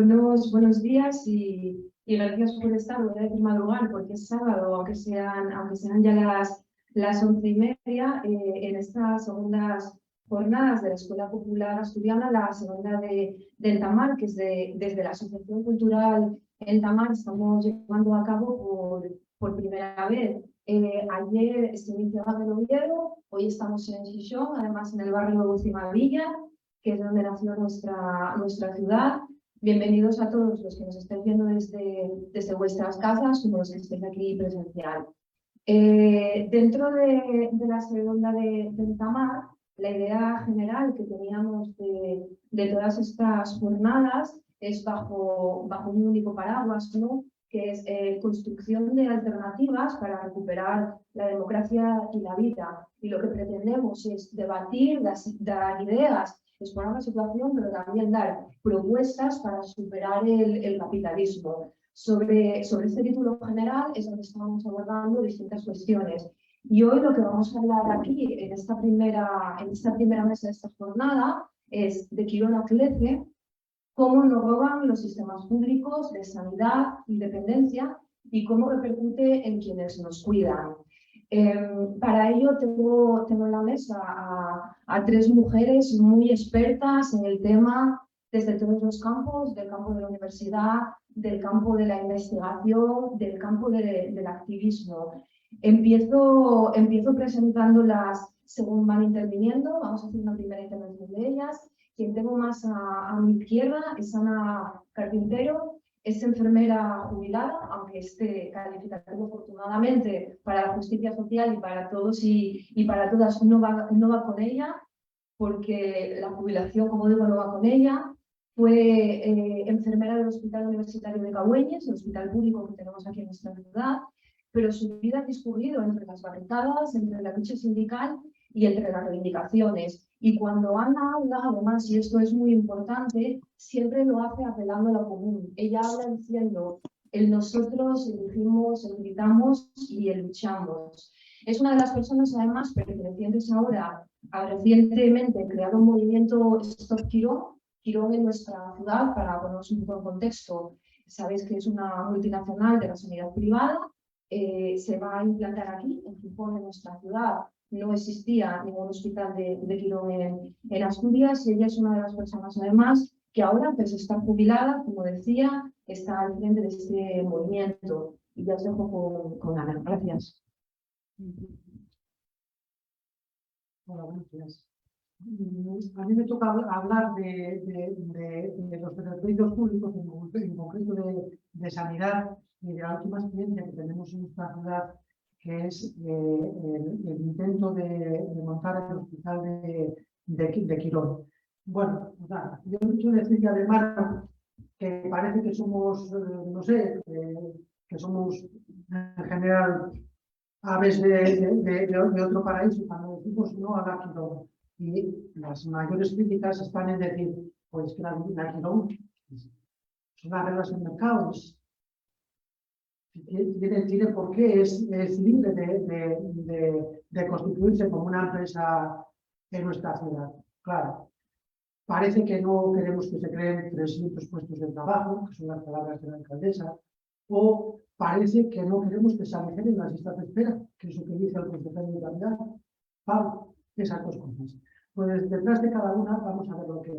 buenos días y gracias por estar. Voy a decir madrugar porque es sábado, aunque sean ya las 11:30, en estas segundas jornadas de la Escuela Popular Asturiana, la segunda de Entamar, que es desde la Asociación Cultural Entamar, estamos llevando a cabo por primera vez. Ayer se iniciaba en Oviedo, hoy estamos en Xixón, además en el barrio de Cimavilla, que es donde nació nuestra ciudad. Bienvenidos a todos los que nos estén viendo desde vuestras casas, como los que estéis aquí presencial. Dentro de la segunda de Entamar, la idea general que teníamos de todas estas jornadas es bajo un único paraguas, ¿no? Que es construcción de alternativas para recuperar la democracia y la vida. Y lo que pretendemos es debatir, dar ideas, exponer la situación, pero también dar propuestas para superar el capitalismo. Sobre este título general es donde estamos abordando distintas cuestiones. Y hoy lo que vamos a hablar aquí, en esta primera mesa de esta jornada, es de Quirón a Clece, cómo nos roban los sistemas públicos de sanidad y dependencia y cómo repercute en quienes nos cuidan. Para ello tengo en la mesa a tres mujeres muy expertas en el tema desde todos los campos, del campo de la universidad, del campo de la investigación, del campo del activismo. Empiezo presentándolas según van interviniendo. Vamos a hacer una primera intervención de ellas. Quien tengo más a mi izquierda es Ana Carpintero, es enfermera jubilada, aunque este calificativo afortunadamente para la justicia social y para todos y para todas no va con ella, porque la jubilación, como digo, no va con ella. Fue enfermera del Hospital Universitario de Cahueñes, el hospital público que tenemos aquí en nuestra ciudad, pero su vida ha discurrido entre las barricadas, entre la lucha sindical y entre las reivindicaciones. Y cuando Ana habla, además, y esto es muy importante, siempre lo hace apelando a lo común. Ella habla diciendo, el nosotros, el dijimos, el gritamos y el luchamos. Es una de las personas, además, pertenecientes ahora a recientemente creado un movimiento Stop Quirón en nuestra ciudad, para ponernos un poco en contexto. Sabéis que es una multinacional de la sanidad privada, se va a implantar aquí, en Gijón, en nuestra ciudad. No existía ningún hospital de Quirón en Asturias y ella es una de las personas, además, que ahora, pues, está jubilada, como decía, está al frente de este movimiento. Y ya os dejo con Ana. Gracias. Hola, buenos días. A mí me toca hablar de los servicios públicos, en concreto de sanidad y de la última experiencia que tenemos en nuestra ciudad, que es el intento de montar el hospital de Quirón. Bueno, nada, yo he dicho decir que además que parece que somos, no sé, que somos en general aves de otro paraíso cuando decimos no a la Quirón. Y las mayores críticas están en decir, pues que la Quirón son las reglas del mercado, tiene por qué, es libre de constituirse como una empresa en nuestra ciudad. Claro, parece que no queremos que se creen 300 puestos de trabajo, que son las palabras de la alcaldesa, o parece que no queremos que se aligeren las listas de espera, que es lo que dice el consejero de calidad. Pablo, esas dos cosas. Pues detrás de cada una vamos a ver lo que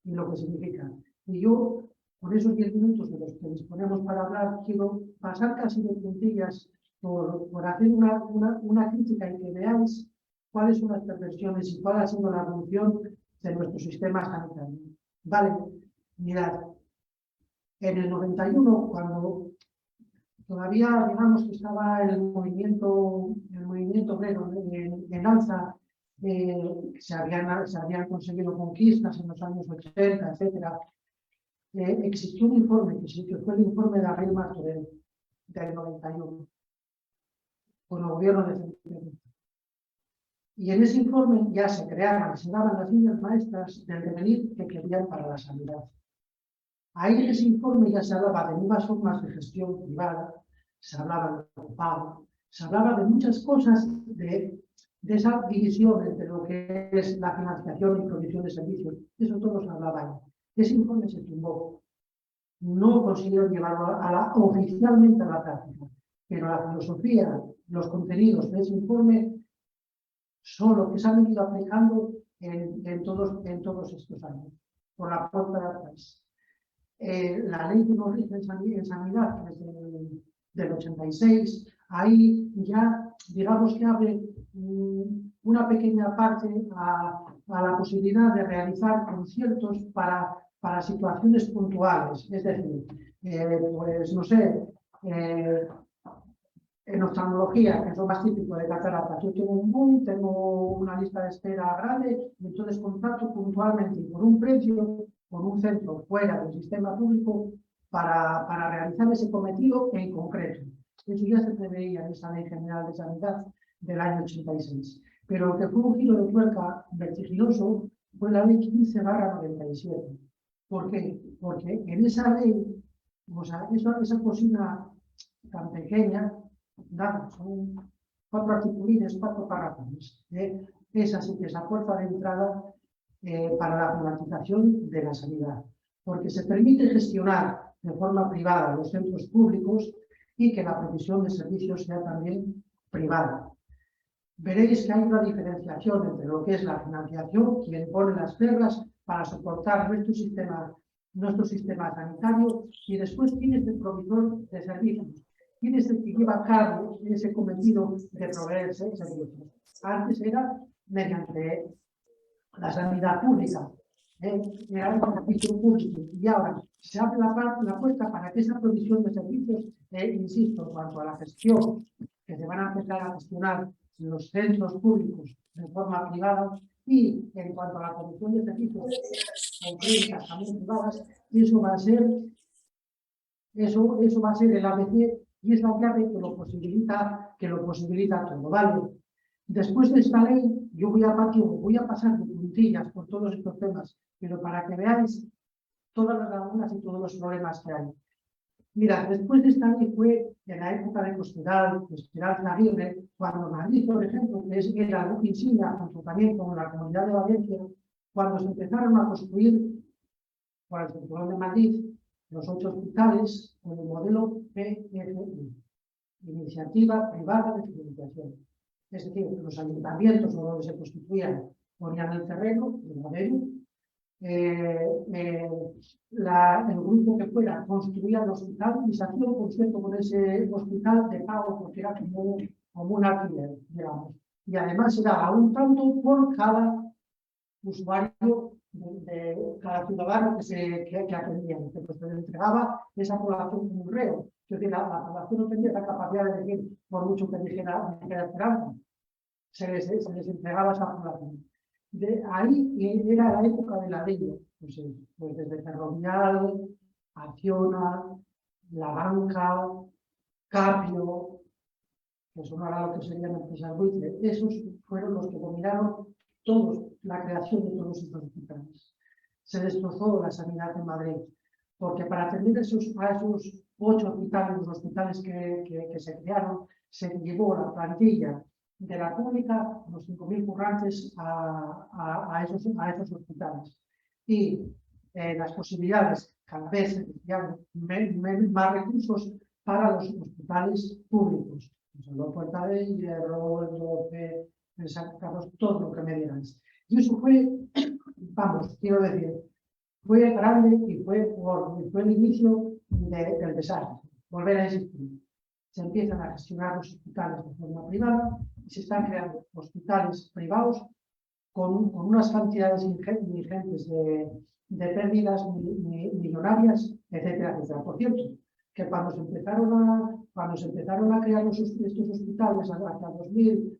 y lo que significa. Y yo, con esos 10 minutos de los que disponemos para hablar, quiero pasar casi de puntillas por hacer una crítica y que veáis cuáles son las perversiones y cuál ha sido la evolución de nuestro sistema sanitario. Vale, mirad, en el 91, cuando todavía, digamos, que estaba el movimiento obrero en alza, se habían conseguido conquistas en los años 80, etc. Existió un informe, que fue el informe de Ariel Martorell, del 91, con el gobierno de Felipe. Y en ese informe ya se daban las líneas maestras del devenir que querían para la sanidad. Ahí en ese informe ya se hablaba de nuevas formas de gestión privada, se hablaba de pago, se hablaba de muchas cosas de esa división entre lo que es la financiación y provisión de servicios. Eso todo se hablaba ahí. Ese informe se tumbó. no consiguieron llevarlo oficialmente a la práctica. Pero la filosofía, los contenidos de ese informe son lo que se han venido aplicando en todos estos años, por la puerta de atrás. La ley que nos rige en sanidad, que es del 86, ahí ya, digamos que abre una pequeña parte a la posibilidad de realizar conciertos para situaciones puntuales. Es decir, pues no sé, en oftalmología, que es lo más típico de cataratas, yo tengo un boom, tengo una lista de espera grande, y entonces contrato puntualmente por un precio con un centro fuera del sistema público para realizar ese cometido en concreto. Eso ya se preveía en esa Ley General de Sanidad del año 86. Pero lo que fue un giro de tuerca vertiginoso fue la Ley 15/97. ¿Por qué? Porque en esa ley, o sea, esa cocina tan pequeña, nada, son 4 articulines, 4 párrafos. Esa sí que es la puerta de entrada para la privatización de la sanidad, porque se permite gestionar de forma privada los centros públicos y que la provisión de servicios sea también privada. Veréis que hay una diferenciación entre lo que es la financiación, quien pone las reglas para soportar nuestro sistema sanitario, y después tienes el proveedor de servicios. Tienes el que lleva a cabo ese cometido de proveer servicios. Antes era mediante la sanidad pública, era un servicio público, y ahora se abre la puerta para que esa provisión de servicios, insisto, en cuanto a la gestión, que se van a empezar a gestionar los centros públicos de forma privada, y en cuanto a la provisión de servicios con clínicas también privadas, eso va a ser el ABC, y es la llave que lo posibilita todo, ¿vale? Después de esta ley, yo voy a pasar de puntillas por todos estos temas, pero para que veáis todas las lagunas y todos los problemas que hay. Mira, después de esta ley fue en la época de Cospedal, Aguirre, cuando Madrid, por ejemplo, que era el buque insignia, junto también con la Comunidad de Valencia, cuando se empezaron a construir por el Cinturón de Madrid los 8 hospitales con el modelo PFI, Iniciativa Privada de Financiación. Es decir, los ayuntamientos o donde se constituían ponían el terreno, el modelo, el grupo que fuera construía el hospital y se hacía un concierto con ese hospital de pago, porque era como un alquiler, digamos. Y además se daba un tanto por cada usuario de cada ciudadano que atendía. Entonces se le entregaba esa población como un reo. Es decir, la población no tenía la capacidad de decir, por mucho que dijera Esperanza, se les entregaba esa población. De ahí era la época de la ley, pues desde Ferrovial, Acciona, La Banca, Capio, que son ahora lo que serían empresas buitre. Esos fueron los que dominaron la creación de todos estos hospitales. Se destrozó la sanidad en Madrid, porque para atender a esos 8 hospitales, los hospitales que se crearon, se llevó la plantilla de la pública, los 5.000 currantes, a esos hospitales. Y las posibilidades, cada vez se decían más recursos para los hospitales públicos. La Puerta de Hierro, el 12, el San Carlos, todo lo que me digáis. Y eso fue, vamos, quiero decir, fue grande y fue el inicio del desastre. Volver a existir. Se empiezan a gestionar los hospitales de forma privada y se están creando hospitales privados con unas cantidades ingentes de pérdidas millonarias, etcétera, etcétera. Por cierto, que cuando se empezaron a crear estos hospitales hacia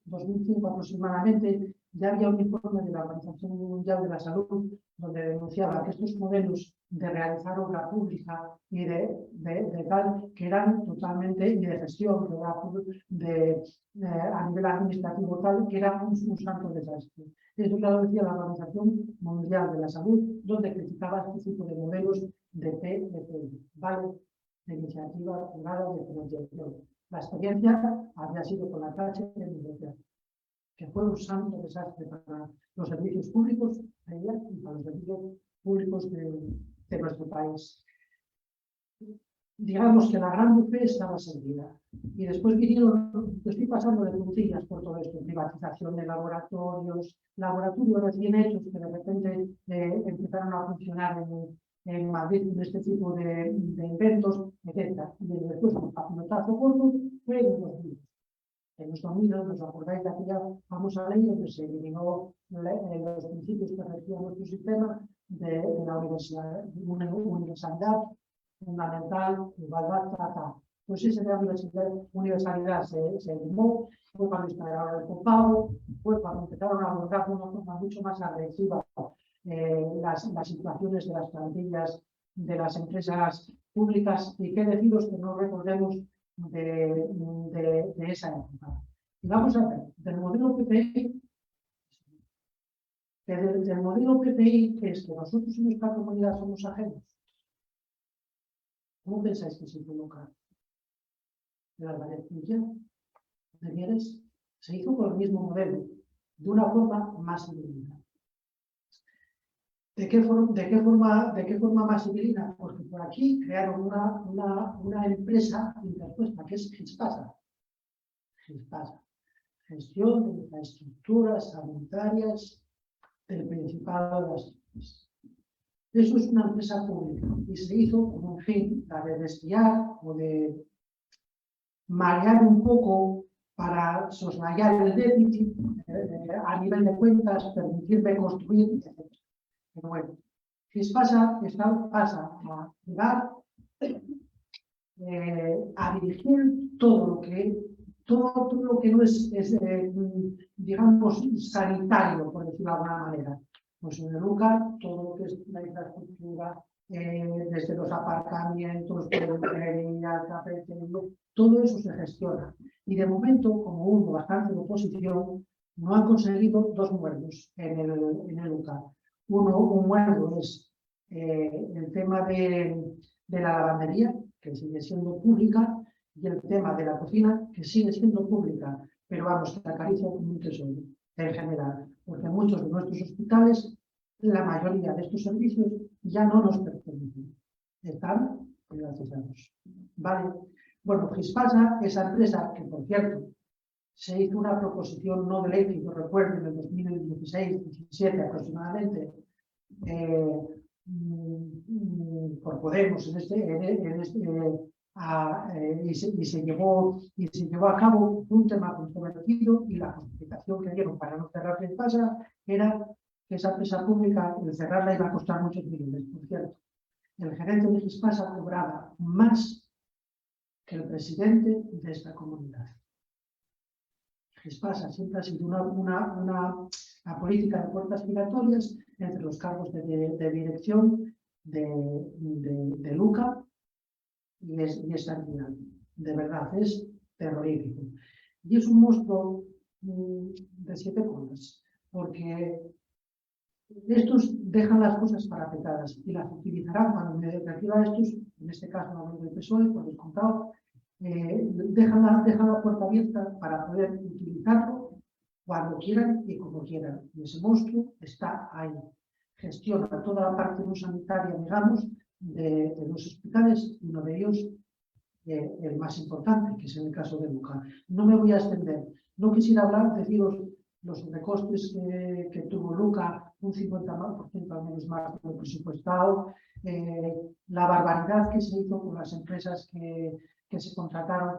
2005 aproximadamente, ya había un informe de la Organización Mundial de la Salud donde denunciaba que estos modelos de realizar obra pública y de tal, que eran totalmente, y de gestión a nivel administrativo tal, que era un santo desastre. Eso ya lo decía la Organización Mundial de la Salud, donde criticaba este tipo de modelos de PFI, ¿vale? De iniciativa privada de financiación. La experiencia había sido con la taxa de inversión, que fue un santo desastre para los servicios públicos y para los servicios públicos de nuestro país. digamos que la gran buffet estaba servida. Y después vinieron, estoy pasando de puntillas por todo esto, privatización de laboratorios recién hechos que de repente empezaron a funcionar en Madrid con este tipo de inventos, etc. Y después, un notazo gordo fue en los libros. En los 2000, ¿os acordáis de aquella famosa ley donde se eliminó los principios que regían nuestro sistema de la universalidad fundamental, igualdad, trata? Pues esa universalidad se eliminó, fue cuando instalaron el copago, fue cuando empezaron a abordar de una forma mucho más agresiva las situaciones de las plantillas de las empresas públicas, y qué deciros que no recordemos de esa época. Y vamos a ver, del modelo PPI, que es que nosotros en esta comunidad somos ajenos. ¿Cómo pensáis que se coloca el Álvarez de Mieres? Se hizo con el mismo modelo, de una forma más civilina. ¿De qué forma más civilina? Porque por aquí crearon una empresa interpuesta, que es Gispasa. Gestión de infraestructuras sanitarias del Principado de Asturias. Eso es una empresa pública y se hizo con un fin de desviar o de marear un poco para soslayar el déficit a nivel de cuentas, permitirme construir, etc. Pero bueno, Gispasa pasa a llegar a dirigir todo lo que no es digamos, sanitario, por decirlo de alguna manera. Pues en el lugar, todo lo que es la infraestructura, desde los aparcamientos, peluquería, cafetería, todo eso se gestiona. Y de momento, como hubo bastante oposición, no han conseguido dos muertos en el lugar. Un muerto es el tema de la lavandería, que sigue siendo pública, y el tema de la cocina, que sigue siendo pública, pero vamos, que acaricia como un tesoro en general, porque muchos de nuestros hospitales, la mayoría de estos servicios ya no nos pertenecen, están privatizados. ¿Vale? Bueno, Gispasa, esa empresa que, por cierto, se hizo una proposición no de ley, que yo recuerdo, en el 2016-17 aproximadamente, por Podemos y se llevó a cabo un tema controvertido, y la justificación que dieron para no cerrar Gispasa era que esa empresa pública, el cerrarla, iba a costar muchos millones. Por cierto, el gerente de Gispasa cobraba más que el presidente de esta comunidad. Gispasa siempre ha sido una política de puertas giratorias entre los cargos de dirección de Luca y esta entidad. De verdad, es terrorífico. Y es un monstruo de 7 colas, porque estos dejan las cosas parapetadas y las utilizarán cuando me refiero a estos, en este caso hablando del PSOE, por descontado, dejan la puerta abierta para poder utilizarlo cuando quieran y como quieran. Y ese monstruo está ahí. Gestiona toda la parte no sanitaria, digamos, de los hospitales, y uno de ellos, el más importante, que es en el caso de Luca. No me voy a extender. No quisiera deciros los recostes que tuvo Luca, un 50% al menos más de lo presupuestado, la barbaridad que se hizo con las empresas que se contrataron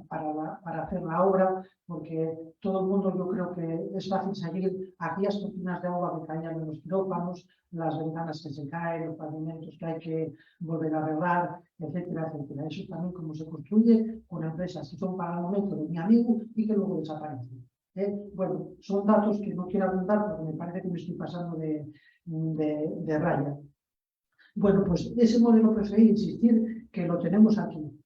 para hacer la obra, porque todo el mundo, yo creo que es fácil seguir aquellas cortinas de agua que caían en los quirófanos, las ventanas que se caen, los pavimentos que hay que volver a arreglar, etcétera, etcétera. Eso también como se construye con empresas que son para el momento de mi amigo y que luego desaparecen. Bueno, son datos que no quiero abundar porque me parece que me estoy pasando de raya. Bueno, pues ese modelo preferí insistir que lo tenemos aquí.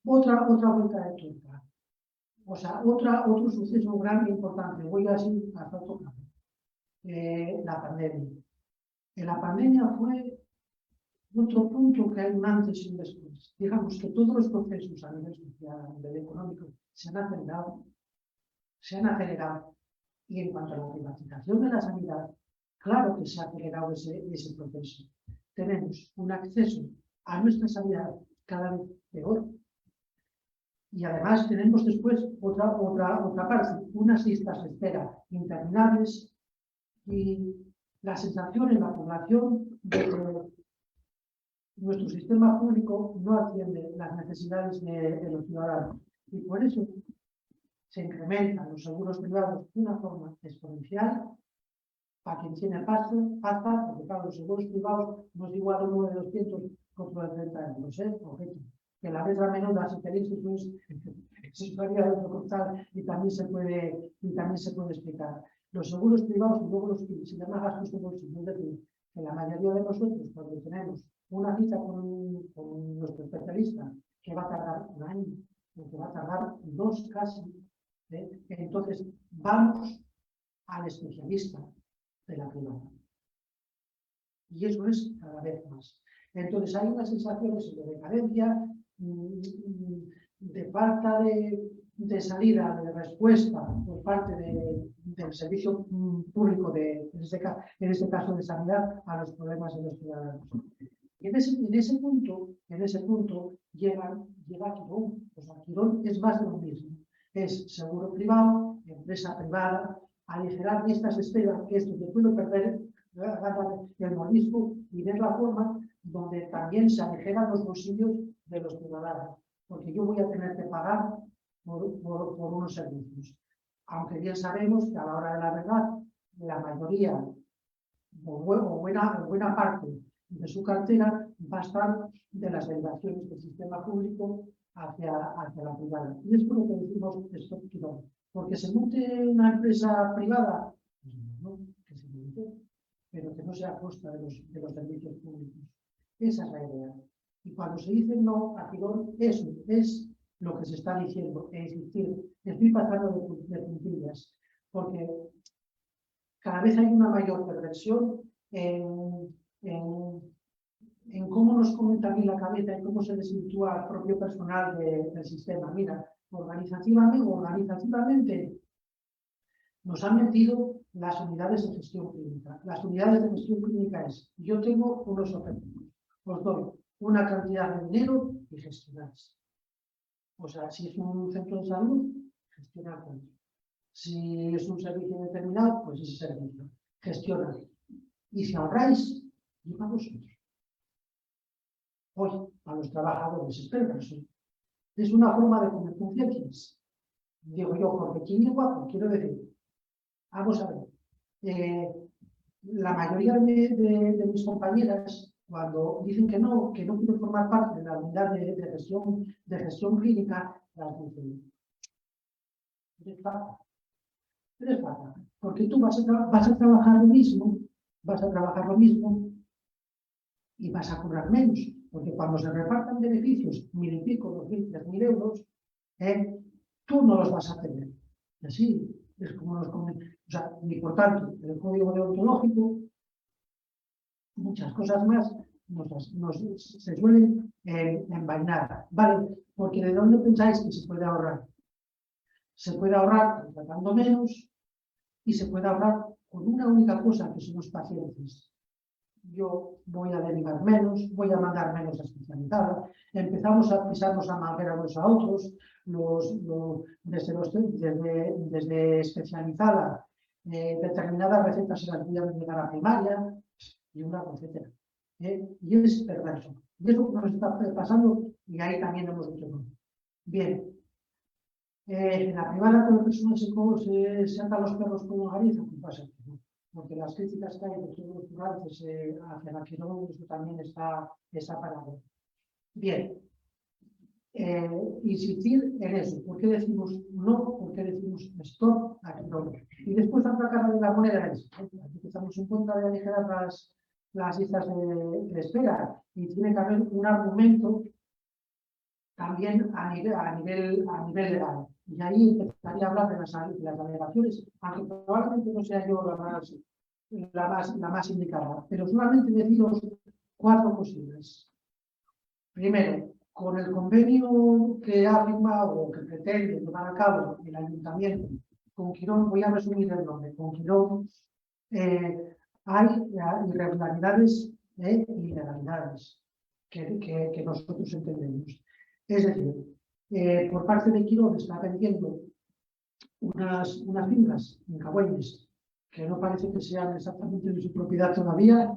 Otra vuelta de tuerca. O sea, otro suceso grande e importante. Voy así hasta tocar. La pandemia. La pandemia fue otro punto que hay un antes y un después. Digamos que todos los procesos a nivel social, a nivel económico, se han acelerado. Y en cuanto a la privatización de la sanidad, claro que se ha acelerado ese proceso. Tenemos un acceso a nuestra sanidad cada vez peor. Y además tenemos después otra parte, unas listas de espera interminables y la sensación en la población de que nuestro sistema público no atiende las necesidades de los ciudadanos. Y por eso se incrementan los seguros privados de una forma exponencial. Para quien tiene pasta, porque claro, los seguros privados no es igual uno de 200 contra de 30 euros, objeto. Que la letra menuda, si queréis, es historia de otro costal y también se puede explicar. Los seguros privados y luego los que se llaman gastos de bolsillo, es decir, que la mayoría de nosotros, cuando tenemos una cita con nuestro especialista, que va a tardar un año, o que va a tardar 2 casi, entonces vamos al especialista de la privada. Y eso es cada vez más. Entonces hay unas sensaciones de decadencia, de falta de salida, de respuesta por parte del servicio público, en este caso de sanidad, a los problemas de los ciudadanos. Y en ese punto llega Quirón. Pues Quirón es más de lo mismo. Es seguro privado, empresa privada, aligerar estas esperas, que esto te puede perder el mordisco y ver la forma donde también se aligeran los bolsillos de los ciudadanos, porque yo voy a tener que pagar por unos servicios. Aunque bien sabemos que a la hora de la verdad, la mayoría o buena parte de su cartera va a estar de las derivaciones del sistema público hacia la privada. Y es por lo que decimos stop Quirón. Porque se monte una empresa privada, pues no, que se monte, pero que no sea a costa de los servicios públicos. Esa es la idea. Y cuando se dice no a Quirón, eso es lo que se está diciendo. Es decir, estoy pasando de puntillas, porque cada vez hay una mayor perversión en cómo nos comenta a mí la cabeza y cómo se desvirtúa el propio personal del sistema. Mira, organizativamente nos han metido las unidades de gestión clínica. Las unidades de gestión clínica es, yo tengo unos objetivos, os doy una cantidad de dinero y gestionáis. O sea, si es un centro de salud, gestionar con ello. Si es un servicio determinado, pues ese servicio, gestionar. Y si ahorráis, yo para vosotros. Hoy, a los trabajadores, espera, es una forma de comer conciencias. Digo yo, porque quién es guapo, quiero decir, vamos a ver, la mayoría de mis compañeras, cuando dicen que no quieren formar parte de la unidad de gestión clínica, las dicen, eres fatal, porque tú vas a trabajar lo mismo, y vas a cobrar menos, porque cuando se repartan beneficios, 1.000 y pico, 2.000, 3.000 euros, tú no los vas a tener. Y así es como los comentan. O sea, y por tanto, el código deontológico, muchas cosas más, se suelen envainar. ¿Vale? Porque ¿de dónde pensáis que se puede ahorrar? Se puede ahorrar contratando menos y se puede ahorrar con una única cosa, que son los pacientes. Yo voy a derivar menos, voy a mandar menos a especializada, empezamos a pisarnos a manguera unos a otros, desde especializada, determinadas recetas se las voy a llegar a primaria, y una etcétera. Y es perverso. Y es lo que nos está pasando, y ahí también hemos dicho no. Bien. En la privada, con personas se atan los perros con longaniza, ¿qué pasa? Porque las críticas que hay de todos los rurales hacia la Quirón, eso también está parado. Bien, insistir en eso. ¿Por qué decimos no? ¿Por qué decimos stop a Quirón? Y después la otra cara de la moneda es, aquí estamos en contra de aligerar las listas de espera, y tiene que haber un argumento también a nivel legal. Y ahí empezaría a hablar de las alegaciones, aunque probablemente no sea yo la más indicada, pero solamente deciros 4 posibles. Primero, con el convenio que ha firmado o que pretende llevar a cabo el ayuntamiento con Quirón, voy a resumir el nombre, con Quirón hay irregularidades e ilegalidades. que nosotros entendemos. Es decir, por parte de Quirón está vendiendo unas fincas en Cagüeñes que no parece que sean exactamente de su propiedad todavía,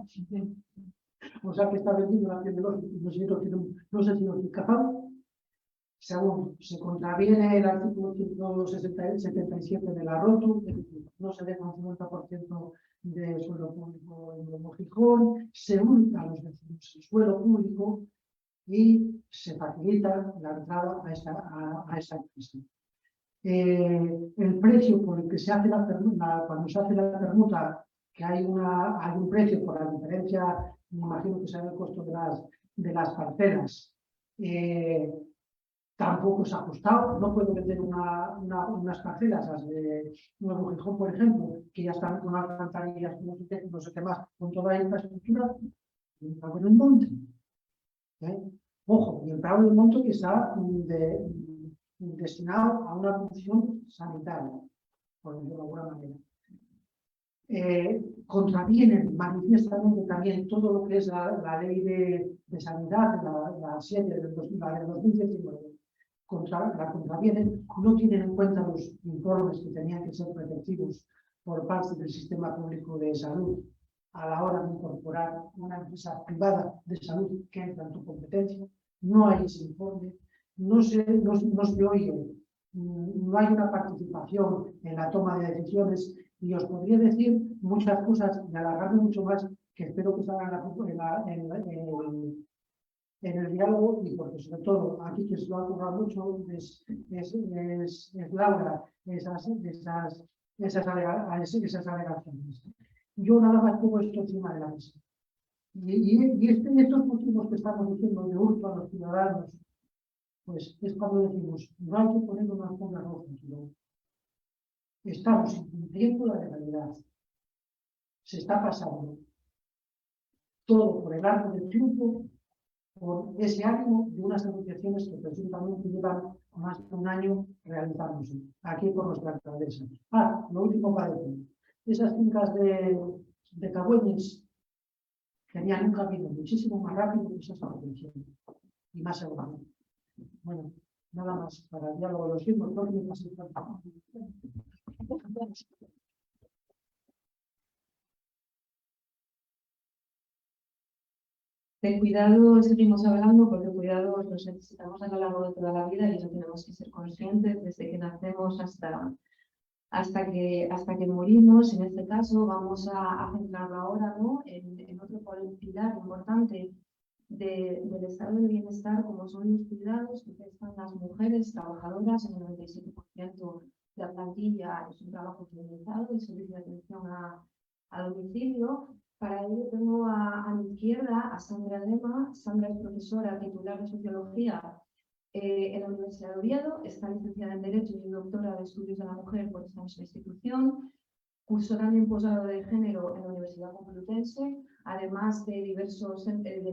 o sea que está vendiendo la piel de los, no sé si lo he capado. Según se contraviene el artículo 177 de la ROTU, es decir, no se deja un 50% de suelo público en Nuevo Gijón, se hurta a los vecinos el suelo público y se facilita la entrada a esta empresa. El precio por el que se hace cuando se hace la permuta, que hay un precio por la diferencia, me imagino que será el costo de las parcelas, tampoco se ha ajustado. No puedo vender unas parcelas, las de Nuevo Gijón, por ejemplo, que ya están con alcantarillas, no sé qué más, con toda la infraestructura, y el Prado del Monte. Ojo, y el Prado del Monte que está destinado a una función sanitaria, por decirlo de alguna manera. Contravienen manifiestamente también todo lo que es la ley de sanidad, la 7 del 2019. La contravienen, no tienen en cuenta los informes que tenían que ser preceptivos por parte del sistema público de salud a la hora de incorporar una empresa privada de salud que entra en tu competencia. No hay ese informe, no se oye, no hay una participación en la toma de decisiones, y os podría decir muchas cosas y alargarme mucho más, que espero que salgan en el diálogo, y porque sobre todo aquí que se lo ha ocurrido mucho es Laura, esas alegaciones. Yo nada más pongo esto encima de la mesa. Y estos motivos que estamos diciendo de hurto a los ciudadanos, pues es cuando decimos, no hay que poner una alfombra roja, ¿no? Estamos incumpliendo la legalidad. Se está pasando todo por el arco del triunfo, por ese ánimo de unas negociaciones que presuntamente llevan más de un año realizándose aquí por nuestra alcaldesa. Lo último para decir, esas fincas de Cagüeñes tenían un camino muchísimo más rápido que esas negociaciones y más seguro. Bueno, nada más para el diálogo de los tiempos, no me pase tanto. De cuidado seguimos hablando porque cuidados los necesitamos a lo largo de toda la vida y eso tenemos que ser conscientes desde que nacemos hasta que morimos. En este caso vamos a centrarlo ahora, ¿no?, en otro pilar importante del estado de bienestar, como son los cuidados, que están las mujeres trabajadoras. En el 97% de la plantilla es un trabajo feminizado y servicio de atención a domicilio. Para ello tengo a mi izquierda a Sandra Lema. Sandra es profesora titular de Sociología en la Universidad de Oviedo, está licenciada en Derecho y doctora de Estudios de la Mujer por esta misma institución. Cursó también posgrado de Género en la Universidad Complutense, además de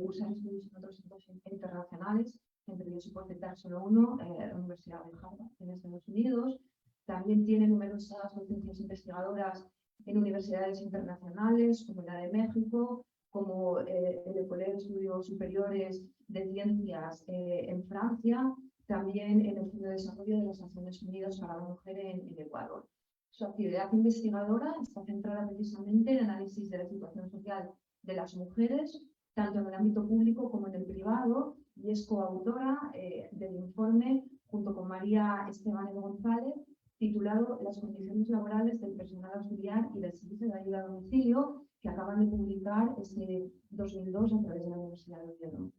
cursar estudios en otros centros internacionales, entre ellos, por citar solo uno, la Universidad de Harvard en Estados Unidos. También tiene numerosas docencias investigadoras en universidades internacionales, como la de México, como el École de Estudios Superiores de Ciencias en Francia, también en el Fondo de Desarrollo de las Naciones Unidas para la Mujer en Ecuador. Su actividad investigadora está centrada precisamente en el análisis de la situación social de las mujeres, tanto en el ámbito público como en el privado, y es coautora del informe, junto con María Esteban González, titulado Las condiciones laborales del personal auxiliar y del servicio de ayuda a domicilio, que acaban de publicar este 2002 a través de la Universidad de Oviedo.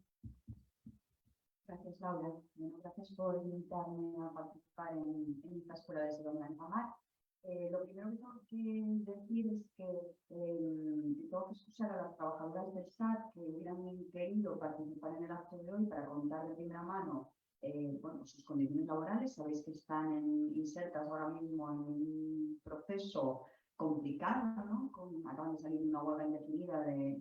Gracias, Laura. Bueno, gracias por invitarme a participar en esta escuela de segunda en Pamar. Lo primero que tengo que decir es que tengo que excusar a las trabajadoras del SAT que hubieran querido participar en el acto de hoy para contar de primera mano sus condiciones laborales. Sabéis que están insertas ahora mismo en un proceso complicado, ¿no? Acaban de salir de una huelga indefinida de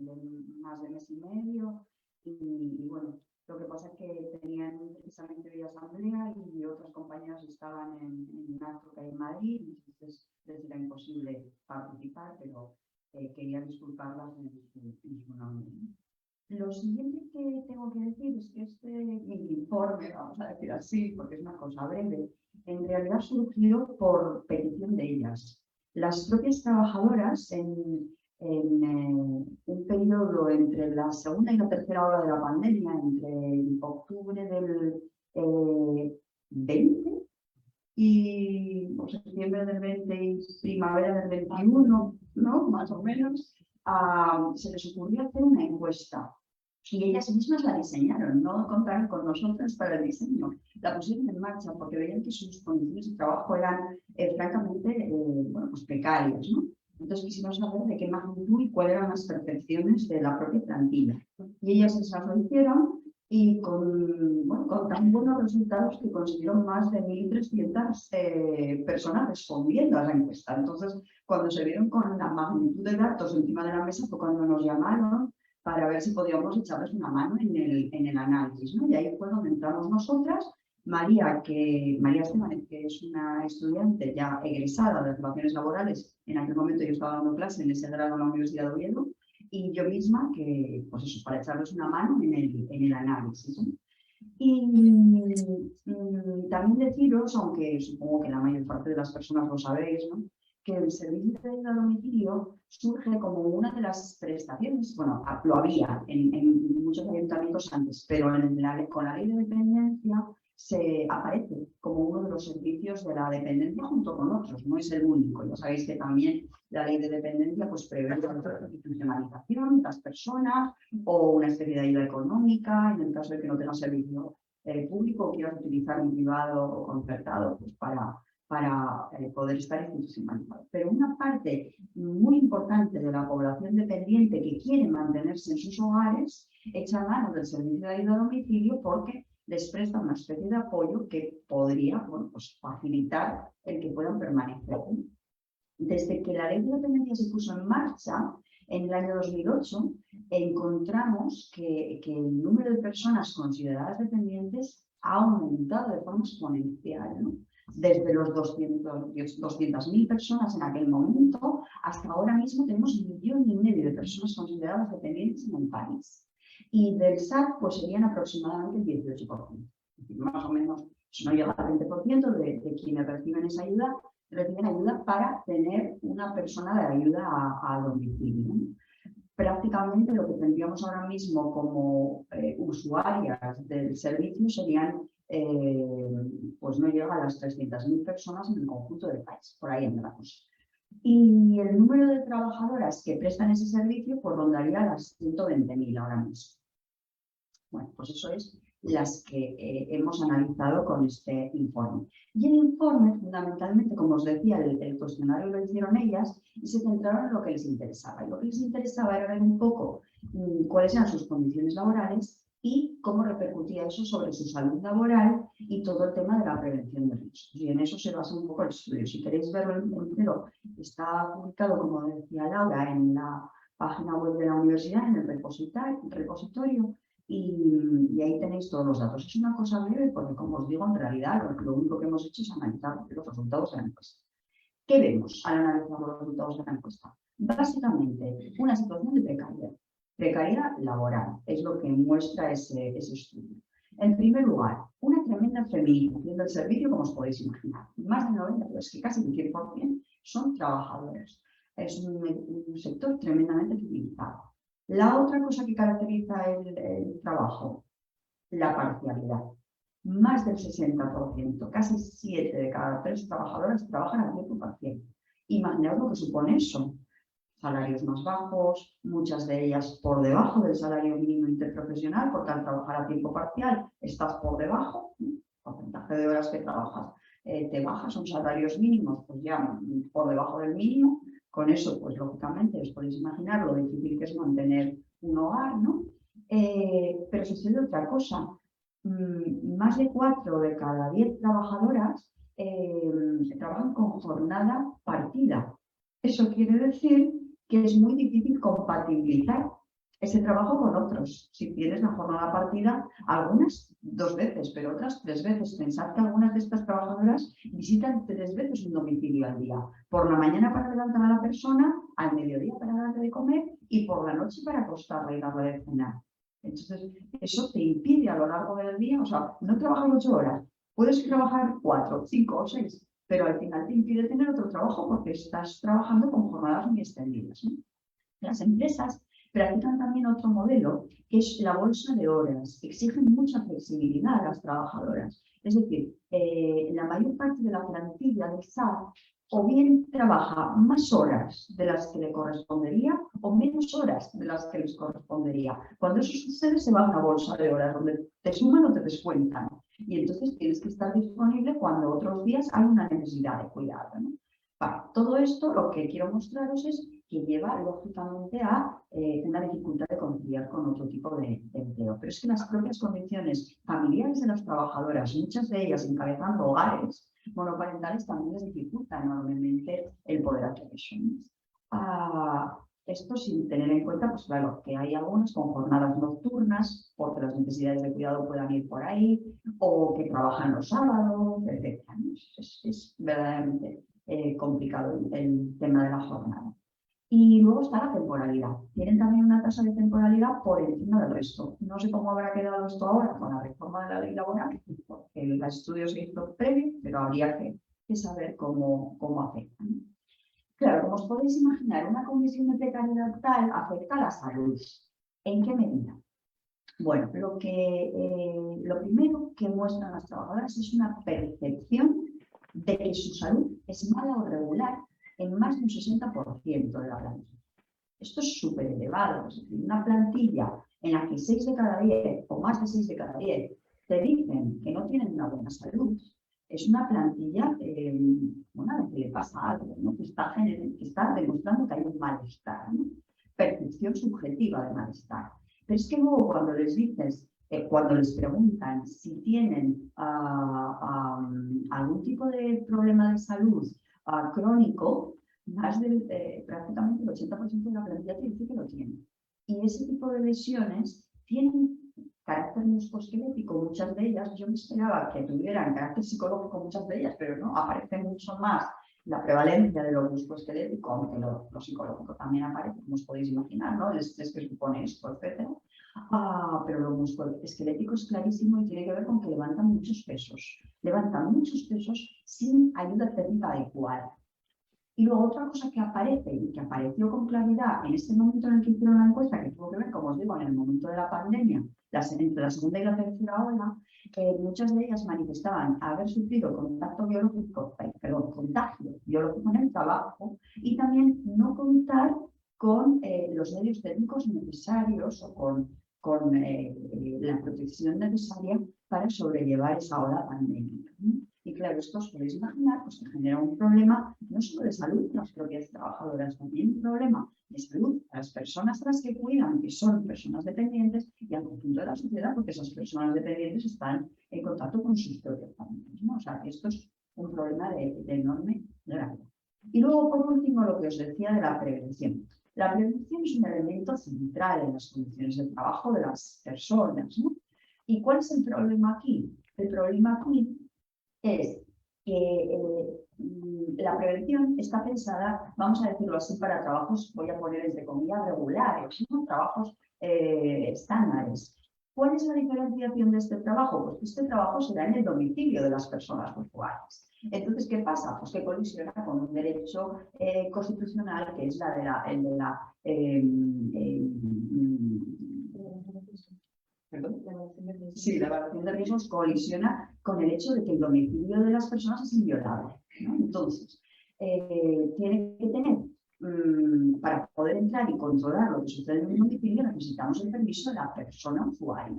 más de mes y medio y bueno, lo que pasa es que tenían precisamente hoy asamblea y otras compañeras estaban en un acto que hay en Madrid, entonces les era imposible participar, pero quería disculparlas en su nombre. Lo siguiente que tengo que decir es que este mini informe, vamos a decir así, porque es una cosa breve, en realidad surgió por petición de ellas. Las propias trabajadoras, en un periodo entre la segunda y la tercera ola de la pandemia, entre octubre del 20 y septiembre del 20 y primavera del 21, ¿no? Más o menos, se les ocurrió hacer una encuesta. Y ellas mismas la diseñaron, no contaron con nosotros para el diseño. La pusieron en marcha porque veían que sus condiciones de trabajo eran francamente bueno, pues precarias, ¿no? Entonces quisimos saber de qué magnitud y cuáles eran las percepciones de la propia plantilla. Y ellas esas lo hicieron y bueno, con tan buenos resultados que consiguieron más de 1.300 personas respondiendo a la encuesta. Entonces, cuando se vieron con la magnitud de datos encima de la mesa fue cuando nos llamaron para ver si podíamos echarles una mano en el análisis, ¿no? Y ahí fue donde entramos nosotras, María Esteban, que es una estudiante ya egresada de Relaciones Laborales, en aquel momento yo estaba dando clase en ese grado en la Universidad de Oviedo, y yo misma, que, pues eso, para echarles una mano en el análisis, ¿no? Y también deciros, aunque supongo que la mayor parte de las personas lo sabéis, ¿no?, que el servicio de ayuda a domicilio surge como una de las prestaciones, bueno, lo había en muchos ayuntamientos antes, pero con la ley de dependencia se aparece como uno de los servicios de la dependencia junto con otros, no es el único. Ya sabéis que también la ley de dependencia pues, prevé la institucionalización de las personas o una especie de ayuda económica en el caso de que no tenga servicio público o quieras utilizar un privado o concertado pues, para poder estar institucionalizado. Pero una parte muy importante de la población dependiente que quiere mantenerse en sus hogares echa mano del servicio de ayuda a domicilio porque les presta una especie de apoyo que podría, bueno, pues, facilitar el que puedan permanecer. Desde que la ley de dependencia se puso en marcha, en el año 2008, encontramos que el número de personas consideradas dependientes ha aumentado de forma exponencial, ¿no? Desde los 200.000 personas en aquel momento hasta ahora mismo tenemos 1,5 millones de personas consideradas dependientes en el país. Y del SAT pues serían aproximadamente el 18%. Es decir, más o menos, no llega al 20% de quienes reciben esa ayuda, reciben ayuda para tener una persona de ayuda a domicilio. Prácticamente lo que tendríamos ahora mismo como usuarias del servicio serían, pues no llega a las 300.000 personas en el conjunto del país, por ahí andamos. Y el número de trabajadoras que prestan ese servicio pues rondaría las 120.000 ahora mismo. Bueno, pues eso es las que hemos analizado con este informe. Y el informe, fundamentalmente, como os decía, el cuestionario lo hicieron ellas y se centraron en lo que les interesaba. Y lo que les interesaba era ver un poco cuáles eran sus condiciones laborales y cómo repercutía eso sobre su salud laboral y todo el tema de la prevención de riesgos. Y en eso se basa un poco el estudio. Si queréis verlo entero, está publicado, como decía Laura, en la página web de la universidad, en el repositorio. Y ahí tenéis todos los datos. Es una cosa breve porque, como os digo, en realidad lo único que hemos hecho es analizar los resultados de la encuesta. ¿Qué vemos al analizar los resultados de la encuesta? Básicamente, una situación de precariedad. Precariedad laboral es lo que muestra ese estudio. En primer lugar, una tremenda feminización del servicio, como os podéis imaginar. Más del 90%, pero es que casi el 100% son trabajadores. Es un sector tremendamente feminizado. La otra cosa que caracteriza el trabajo, la parcialidad. Más del 60%, casi 7 de cada 3 trabajadoras trabajan a tiempo parcial. Imaginaos lo que supone eso. Salarios más bajos, muchas de ellas por debajo del salario mínimo interprofesional, porque al trabajar a tiempo parcial estás por debajo, el porcentaje de horas que trabajas te bajas, son salarios mínimos, pues ya por debajo del mínimo. Con eso, pues lógicamente, os podéis imaginar lo difícil que es mantener un hogar, ¿no? Pero sucede otra cosa. Más de 4 de cada 10 trabajadoras trabajan con jornada partida. Eso quiere decir que es muy difícil compatibilizar ese trabajo con otros. Si tienes la jornada partida, algunas 2 veces, pero otras 3 veces. Pensad que algunas de estas trabajadoras visitan 3 veces un domicilio al día. Por la mañana para levantar a la persona, al mediodía para darle de comer y por la noche para acostarla y darle de cenar. Entonces, eso te impide a lo largo del día, o sea, no trabajar 8 horas, puedes trabajar 4, 5 o 6, pero al final te impide tener otro trabajo porque estás trabajando con jornadas muy extendidas, ¿no? Las empresas practican también otro modelo, que es la bolsa de horas. Exigen mucha flexibilidad a las trabajadoras. Es decir, la mayor parte de la plantilla del SAT o bien trabaja más horas de las que le correspondería o menos horas de las que les correspondería. Cuando eso sucede, se va a una bolsa de horas donde te suman o te descuentan. Y entonces tienes que estar disponible cuando otros días hay una necesidad de cuidado, ¿no? Para todo esto, lo que quiero mostraros es que lleva lógicamente a una dificultad de conciliar con otro tipo de empleo. Pero es que las propias condiciones familiares de las trabajadoras, muchas de ellas encabezando hogares monoparentales, también les dificulta enormemente el poder hacer eso. Esto sin tener en cuenta, pues claro, que hay algunas con jornadas nocturnas, porque las necesidades de cuidado puedan ir por ahí, o que trabajan los sábados, etc. Es verdaderamente complicado el tema de la jornada. Y luego está la temporalidad. Tienen también una tasa de temporalidad por encima del resto. No sé cómo habrá quedado esto ahora con la reforma de la ley laboral, porque el estudio se hizo previo, pero habría que saber cómo afecta. Claro, como os podéis imaginar, una condición de precariedad tal afecta a la salud. ¿En qué medida? Bueno, lo primero que muestran las trabajadoras es una percepción de que su salud es mala o regular en más de un 60% de la plantilla. Esto es súper elevado. Es decir, una plantilla en la que 6 de cada 10 o más de 6 de cada 10 te dicen que no tienen una buena salud, es una plantilla bueno, a la que le pasa algo, ¿no? que está demostrando que hay un malestar, ¿no? Percepción subjetiva de malestar. Pero es que luego cuando les dices, cuando les preguntan si tienen algún tipo de problema de salud crónico, más del prácticamente el 80% de la plantilla te dice que lo tiene. Y ese tipo de lesiones tienen carácter musculoesquelético, muchas de ellas, yo me esperaba que tuvieran carácter psicológico muchas de ellas, pero no, aparece mucho más la prevalencia de lo musculoesquelético, aunque lo psicológico también aparece, como os podéis imaginar, ¿no? El estrés que supone esto, etc. Pero lo musculoesquelético es clarísimo y tiene que ver con que levantan muchos pesos sin ayuda técnica adecuada. Y luego otra cosa que aparece y que apareció con claridad en este momento en el que hicieron la encuesta, que tuvo que ver, como os digo, en el momento de la pandemia, entre la segunda y la tercera ola, muchas de ellas manifestaban haber sufrido contagio biológico en el trabajo y también no contar con los medios técnicos necesarios o con la protección necesaria para sobrellevar esa ola pandémica, ¿no? Y claro, esto os podéis imaginar pues, que genera un problema no solo de salud para las propias trabajadoras, también un problema de salud para las personas a las que cuidan, que son personas dependientes, y al conjunto de la sociedad, porque esas personas dependientes están en contacto con sus propias familias, ¿no? O sea, que esto es un problema de enorme gravedad. Y luego, por último, lo que os decía de la prevención. La prevención es un elemento central en las condiciones de trabajo de las personas, ¿no? ¿Y cuál es el problema aquí? El problema aquí es que la prevención está pensada, vamos a decirlo así, para trabajos, voy a poner entre comillas, regulares, ¿no? Trabajos estándares. ¿Cuál es la diferenciación de este trabajo? Pues este trabajo se da en el domicilio de las personas usuarias. Entonces, ¿qué pasa? Pues que colisiona con un derecho constitucional que es el de la ¿Perdón? Sí, la evaluación de riesgos colisiona con el hecho de que el domicilio de las personas es inviolable, ¿no? Entonces, tiene que tener, para poder entrar y controlar lo que sucede en el domicilio, necesitamos el permiso de la persona usuaria.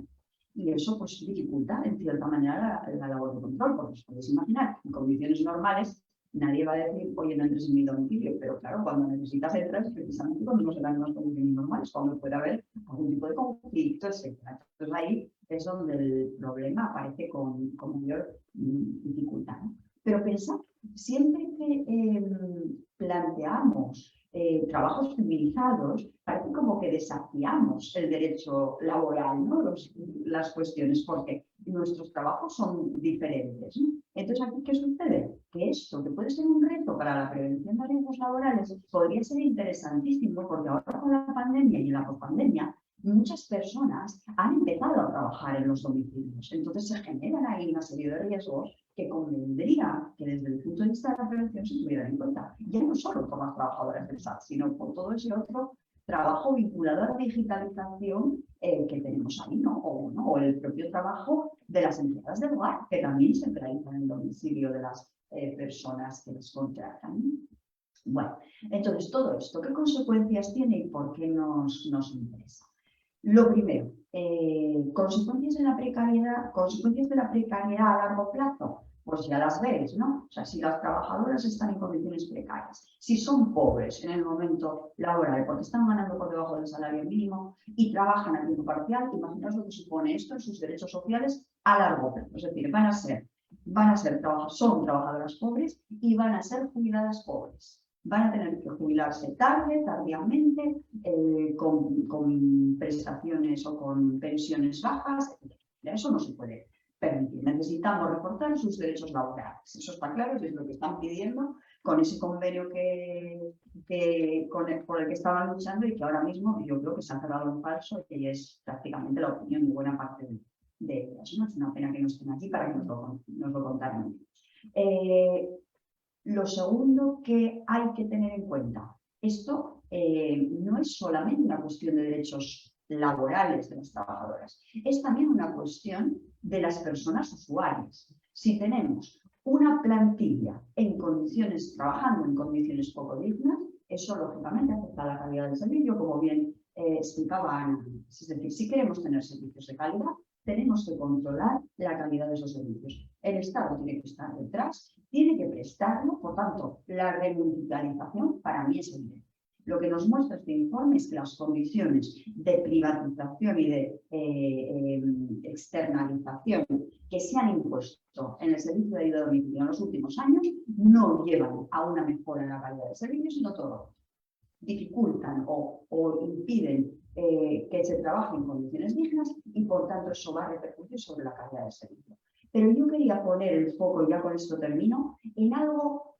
Y eso pues dificulta en cierta manera la labor de control, porque os podéis imaginar, en condiciones normales, nadie va a decir, oye, no entres en mi domicilio, pero claro, cuando necesitas entrar es precisamente cuando no se dan unas condiciones normales, cuando puede haber algún tipo de conflicto, etc. Entonces ahí es donde el problema aparece con mayor dificultad, ¿no? Pero pensad, siempre que planteamos trabajos feminizados, parece como que desafiamos el derecho laboral, ¿no? Las cuestiones, porque nuestros trabajos son diferentes, ¿no? Entonces, ¿aquí qué sucede? Que esto, que puede ser un reto para la prevención de riesgos laborales, podría ser interesantísimo, porque ahora con la pandemia y en la pospandemia muchas personas han empezado a trabajar en los domicilios. Entonces se generan ahí una serie de riesgos que convendría que desde el punto de vista de la prevención se tuvieran en cuenta. Ya no solo por las trabajadoras del SAT, sino por todo ese otro trabajo vinculado a la digitalización que tenemos ahí, ¿no? O el propio trabajo de las empleadas del hogar, que también se realiza en el domicilio de las personas que les contratan. Bueno, entonces todo esto, ¿qué consecuencias tiene y por qué nos interesa? Lo primero, consecuencias de la precariedad a largo plazo, pues ya las veis, ¿no? O sea, si las trabajadoras están en condiciones precarias, si son pobres en el momento laboral porque están ganando por debajo del salario mínimo y trabajan a tiempo parcial, imaginaos lo que supone esto en sus derechos sociales a largo plazo. Es decir, son trabajadoras pobres y van a ser jubiladas pobres. Van a tener que jubilarse tardíamente, con prestaciones o con pensiones bajas. Eso no se puede permitir. Necesitamos reforzar sus derechos laborales. Eso está claro, es lo que están pidiendo con ese convenio por el que estaban luchando y que ahora mismo yo creo que se ha cerrado en falso y es prácticamente la opinión de buena parte de ellas, ¿no? Es una pena que no estén aquí para que nos lo contaran. Lo segundo que hay que tener en cuenta, esto no es solamente una cuestión de derechos laborales de las trabajadoras, es también una cuestión de las personas usuarias. Si tenemos una plantilla trabajando en condiciones poco dignas, eso lógicamente afecta a la calidad del servicio, como bien explicaba Ana. Es decir, si queremos tener servicios de calidad, tenemos que controlar la calidad de esos servicios. El Estado tiene que estar detrás, tiene que prestarlo, por tanto, la remunicipalización para mí es evidente. Lo que nos muestra este informe es que las condiciones de privatización y de externalización que se han impuesto en el servicio de ayuda a domicilio en los últimos años no llevan a una mejora en la calidad del servicio, sino todo. Dificultan o impiden que se trabaje en condiciones dignas y por tanto eso va a repercutir sobre la calidad del servicio. Pero yo quería poner el foco, y ya con esto termino, en algo,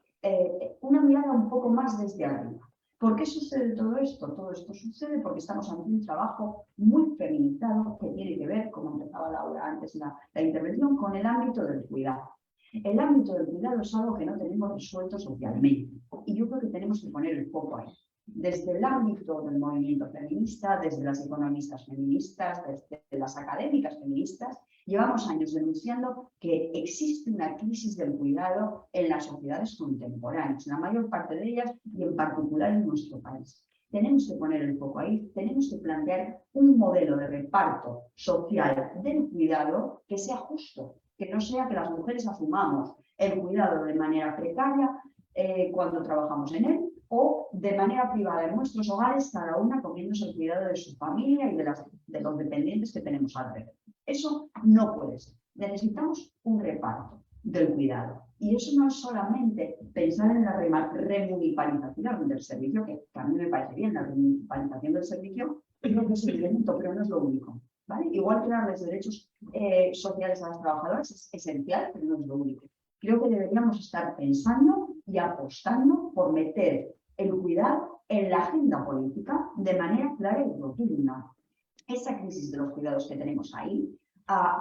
una mirada un poco más desde arriba. ¿Por qué sucede todo esto? Todo esto sucede porque estamos ante un trabajo muy feminizado que tiene que ver, como empezaba Laura antes la intervención, con el ámbito del cuidado. El ámbito del cuidado es algo que no tenemos resuelto socialmente y yo creo que tenemos que poner el foco ahí. Desde el ámbito del movimiento feminista, desde las economistas feministas, desde las académicas feministas, llevamos años denunciando que existe una crisis del cuidado en las sociedades contemporáneas, la mayor parte de ellas y en particular en nuestro país. Tenemos que poner el foco ahí, tenemos que plantear un modelo de reparto social del cuidado que sea justo, que no sea que las mujeres asumamos el cuidado de manera precaria cuando trabajamos en él, o de manera privada en nuestros hogares, cada una cogiéndose el cuidado de su familia y de los dependientes que tenemos alrededor. Eso no puede ser. Necesitamos un reparto del cuidado. Y eso no es solamente pensar en la remunicipalización del servicio, que a mí me parece bien, la remunicipalización del servicio, creo que es un elemento, pero no es lo único. ¿Vale? Igual que darles derechos sociales a las trabajadoras es esencial, pero no es lo único. Creo que deberíamos estar pensando y apostando por meter el cuidado en la agenda política de manera clara y rotunda. Esa crisis de los cuidados que tenemos ahí,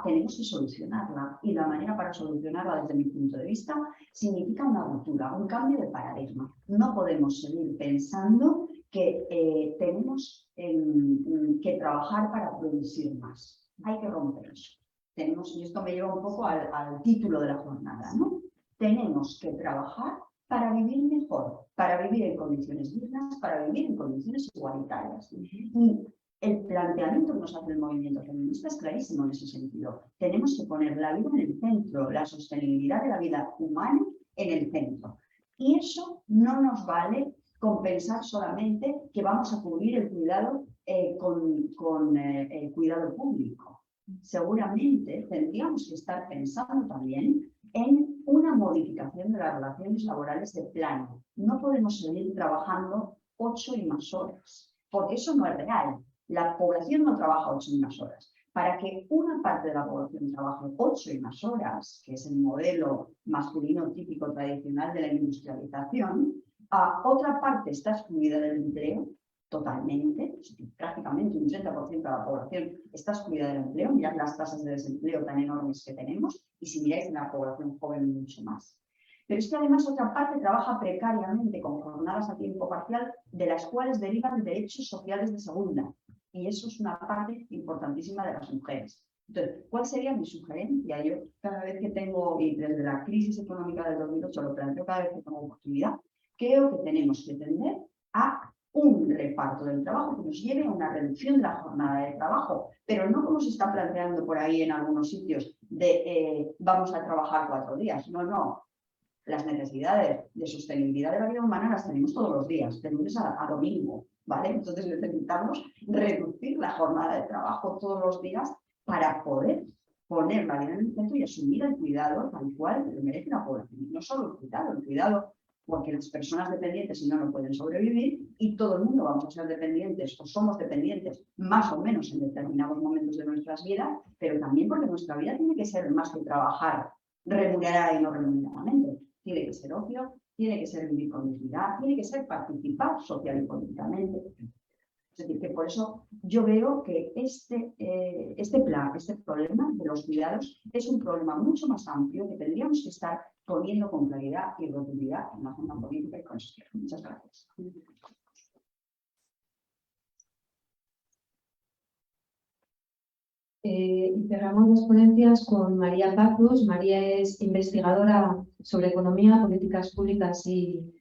tenemos que solucionarla. Y la manera para solucionarla, desde mi punto de vista, significa una ruptura, un cambio de paradigma. No podemos seguir pensando que tenemos que trabajar para producir más. Hay que romper eso. Y esto me lleva un poco al título de la jornada, ¿no? Tenemos que trabajar para vivir mejor, para vivir en condiciones dignas, para vivir en condiciones igualitarias. Y el planteamiento que nos hace el movimiento feminista es clarísimo en ese sentido. Tenemos que poner la vida en el centro, la sostenibilidad de la vida humana en el centro. Y eso no nos vale con pensar solamente que vamos a cubrir el cuidado con el cuidado público. Seguramente tendríamos que estar pensando también en una modificación de las relaciones laborales de plano. No podemos seguir trabajando 8 y más horas, porque eso no es real. La población no trabaja 8 y más horas. Para que una parte de la población trabaje 8 y más horas, que es el modelo masculino típico tradicional de la industrialización, otra parte está excluida del empleo, totalmente, prácticamente un 30% de la población está excluida del empleo. Mirad las tasas de desempleo tan enormes que tenemos y si miráis en la población joven mucho más. Pero es que además otra parte trabaja precariamente con jornadas a tiempo parcial, de las cuales derivan derechos sociales de segunda. Y eso es una parte importantísima de las mujeres. Entonces, ¿cuál sería mi sugerencia? Yo cada vez que tengo, y desde la crisis económica del 2008 lo planteo cada vez que tengo oportunidad, creo que tenemos que tender a un reparto del trabajo que nos lleve a una reducción de la jornada de trabajo, pero no como se está planteando por ahí en algunos sitios de vamos a trabajar 4 días. No, no. Las necesidades de sostenibilidad de la vida humana las tenemos todos los días, de lunes a domingo, ¿vale? Entonces necesitamos reducir la jornada de trabajo todos los días para poder poner la vida en el centro y asumir el cuidado tal cual lo merece la población. No solo el cuidado porque las personas dependientes si no, no pueden sobrevivir y todo el mundo vamos a ser dependientes o somos dependientes más o menos en determinados momentos de nuestras vidas, pero también porque nuestra vida tiene que ser más que trabajar remunerada y no remuneradamente. Tiene que ser ocio, tiene que ser vivir con dignidad, tiene que ser participar social y políticamente. Es decir, que por eso yo veo que este problema de los cuidados es un problema mucho más amplio que tendríamos que estar poniendo con claridad y rotundidad en la agenda política y consejera. Muchas gracias. Y cerramos las ponencias con María Pazos. María es investigadora sobre economía, políticas públicas y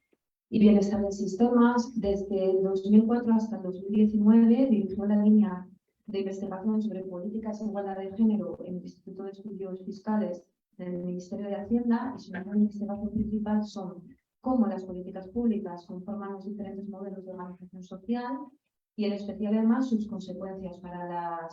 bienestar de sistemas. Desde el 2004 hasta el 2019 dirigió la línea de investigación sobre políticas e igualdad de género en el Instituto de Estudios Fiscales del Ministerio de Hacienda y su línea de investigación principal son cómo las políticas públicas conforman los diferentes modelos de organización social y en especial además sus consecuencias para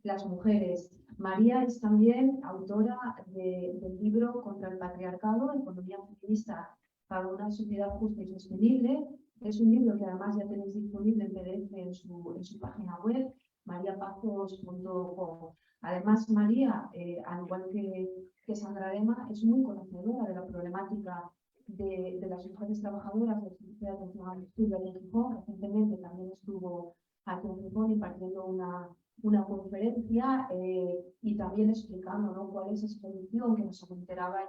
las mujeres. María es también autora del libro Contra el patriarcado, Economía feminista para una sociedad justa y sostenible. Es un libro que además ya tenéis disponible en PDF en su página web, mariapazos.com. Además, María, al igual que Sandra Lema, es muy conocedora de la problemática de las mujeres trabajadoras del Servicio de Atención al Estudio en Gijón. Recientemente también estuvo aquí en Gijón impartiendo una conferencia y también explicando, ¿no?, cuál es esa solución que nos aventuraba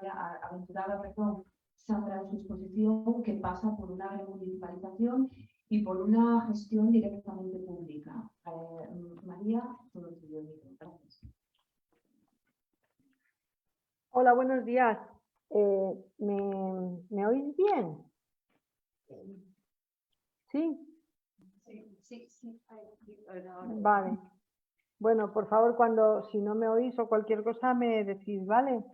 Sandra en su exposición, que pasa por una remunicipalización y por una gestión directamente pública. María, todo tuyo. Gracias. Hola, buenos días. ¿Me oís bien? ¿Sí? Sí. Vale. Bueno, por favor, si no me oís o cualquier cosa me decís, ¿vale?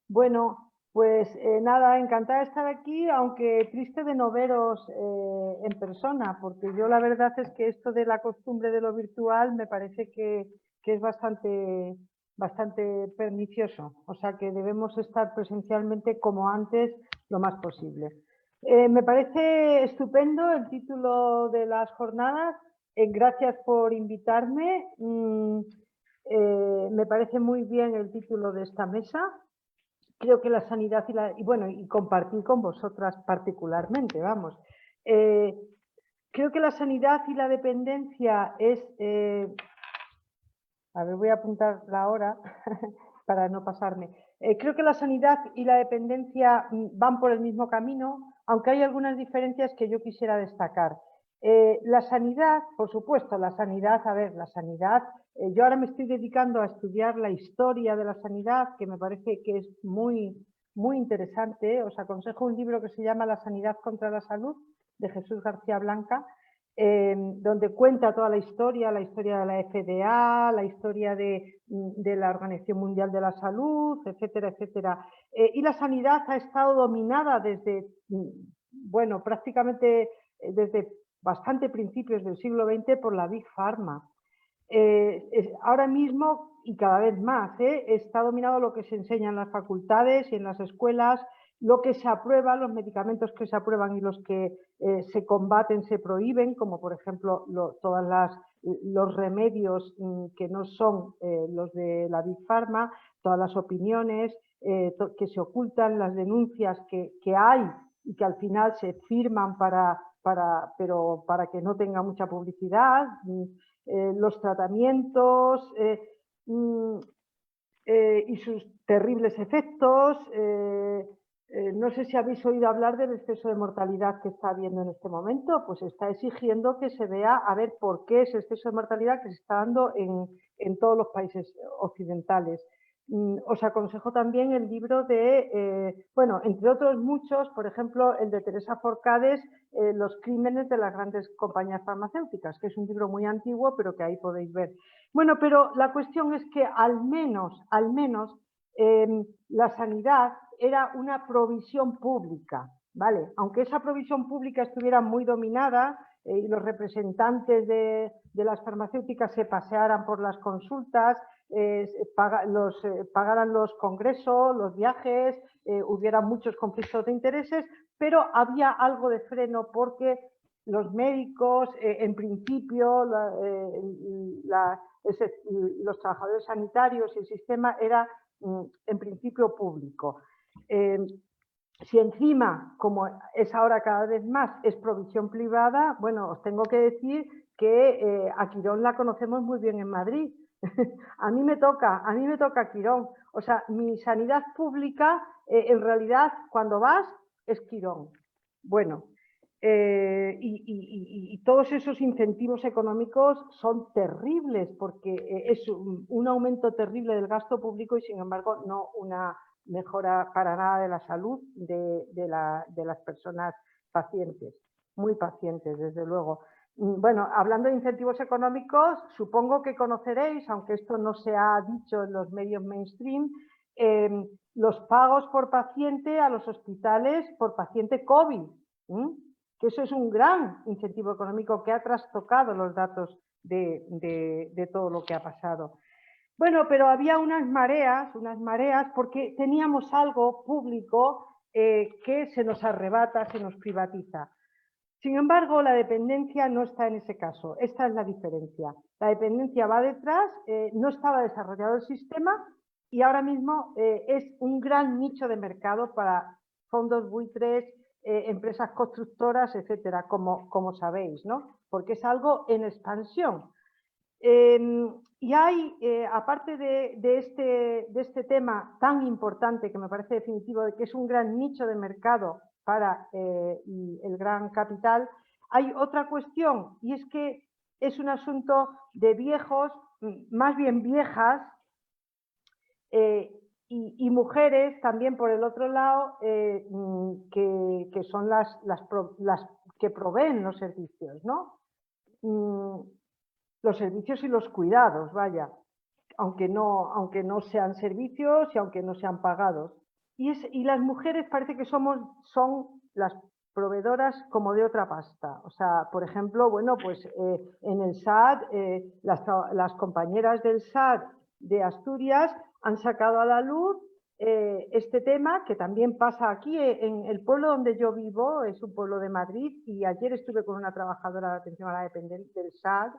Bueno, pues nada, encantada de estar aquí, aunque triste de no veros en persona, porque yo la verdad es que esto de la costumbre de lo virtual me parece que es bastante pernicioso, o sea que debemos estar presencialmente como antes lo más posible. Me parece estupendo el título de las jornadas, gracias por invitarme, me parece muy bien el título de esta mesa. Creo que la sanidad y compartir con vosotras particularmente, vamos. Creo que la sanidad y la dependencia es... a ver, voy a apuntar la hora para no pasarme. Creo que la sanidad y la dependencia van por el mismo camino, aunque hay algunas diferencias que yo quisiera destacar. La sanidad, por supuesto, la sanidad, yo ahora me estoy dedicando a estudiar la historia de la sanidad, que me parece que es muy interesante. Os aconsejo un libro que se llama La sanidad contra la salud, de Jesús García Blanca, donde cuenta toda la historia de la FDA, la historia de la Organización Mundial de la Salud, etcétera, etcétera. Y la sanidad ha estado dominada desde, prácticamente desde bastante principios del siglo XX por la Big Pharma. Ahora mismo, y cada vez más, está dominado lo que se enseña en las facultades y en las escuelas, lo que se aprueba, los medicamentos que se aprueban y los que se combaten, se prohíben, como por ejemplo todos los remedios que no son los de la Big Pharma, todas las opiniones que se ocultan, las denuncias que hay y que al final se firman para pero para que no tenga mucha publicidad, los tratamientos y sus terribles efectos. No sé si habéis oído hablar del exceso de mortalidad que está habiendo en este momento, pues está exigiendo que se vea a ver por qué ese exceso de mortalidad que se está dando en todos los países occidentales. Os aconsejo también el libro de, bueno, entre otros muchos, por ejemplo, el de Teresa Forcades, Los crímenes de las grandes compañías farmacéuticas, que es un libro muy antiguo, pero que ahí podéis ver. Bueno, pero la cuestión es que al menos, la sanidad era una provisión pública, ¿vale? Aunque esa provisión pública estuviera muy dominada y los representantes de las farmacéuticas se pasearan por las consultas, pagaran los congresos, los viajes, hubiera muchos conflictos de intereses, pero había algo de freno porque los médicos, en principio, los trabajadores sanitarios y el sistema era en principio público. Si encima, como es ahora cada vez más, es provisión privada, bueno, os tengo que decir que a Quirón la conocemos muy bien en Madrid. A mí me toca Quirón. O sea, mi sanidad pública, en realidad, cuando vas, es Quirón. Bueno, y todos esos incentivos económicos son terribles porque es un aumento terrible del gasto público y, sin embargo, no una mejora para nada de la salud de las personas pacientes, muy pacientes, desde luego. Bueno, hablando de incentivos económicos, supongo que conoceréis, aunque esto no se ha dicho en los medios mainstream, los pagos por paciente a los hospitales por paciente COVID, que eso es un gran incentivo económico que ha trastocado los datos de todo lo que ha pasado. Bueno, pero había unas mareas, porque teníamos algo público que se nos arrebata, se nos privatiza. Sin embargo, la dependencia no está en ese caso. Esta es la diferencia. La dependencia va detrás, no estaba desarrollado el sistema y ahora mismo es un gran nicho de mercado para fondos buitres, empresas constructoras, etcétera, como sabéis, ¿no? Porque es algo en expansión. Y hay, aparte de este tema tan importante que me parece definitivo, de que es un gran nicho de mercado para el gran capital, hay otra cuestión y es que es un asunto de viejos, más bien viejas, y mujeres también por el otro lado, que son las que proveen los servicios, ¿no? Los servicios y los cuidados, vaya, aunque no sean servicios y aunque no sean pagados. Y las mujeres parece que son las proveedoras como de otra pasta. O sea, por ejemplo, bueno, pues en el SAT, las compañeras del SAT de Asturias han sacado a la luz este tema, que también pasa aquí en el pueblo donde yo vivo, es un pueblo de Madrid, y ayer estuve con una trabajadora de atención a la dependencia del SAT,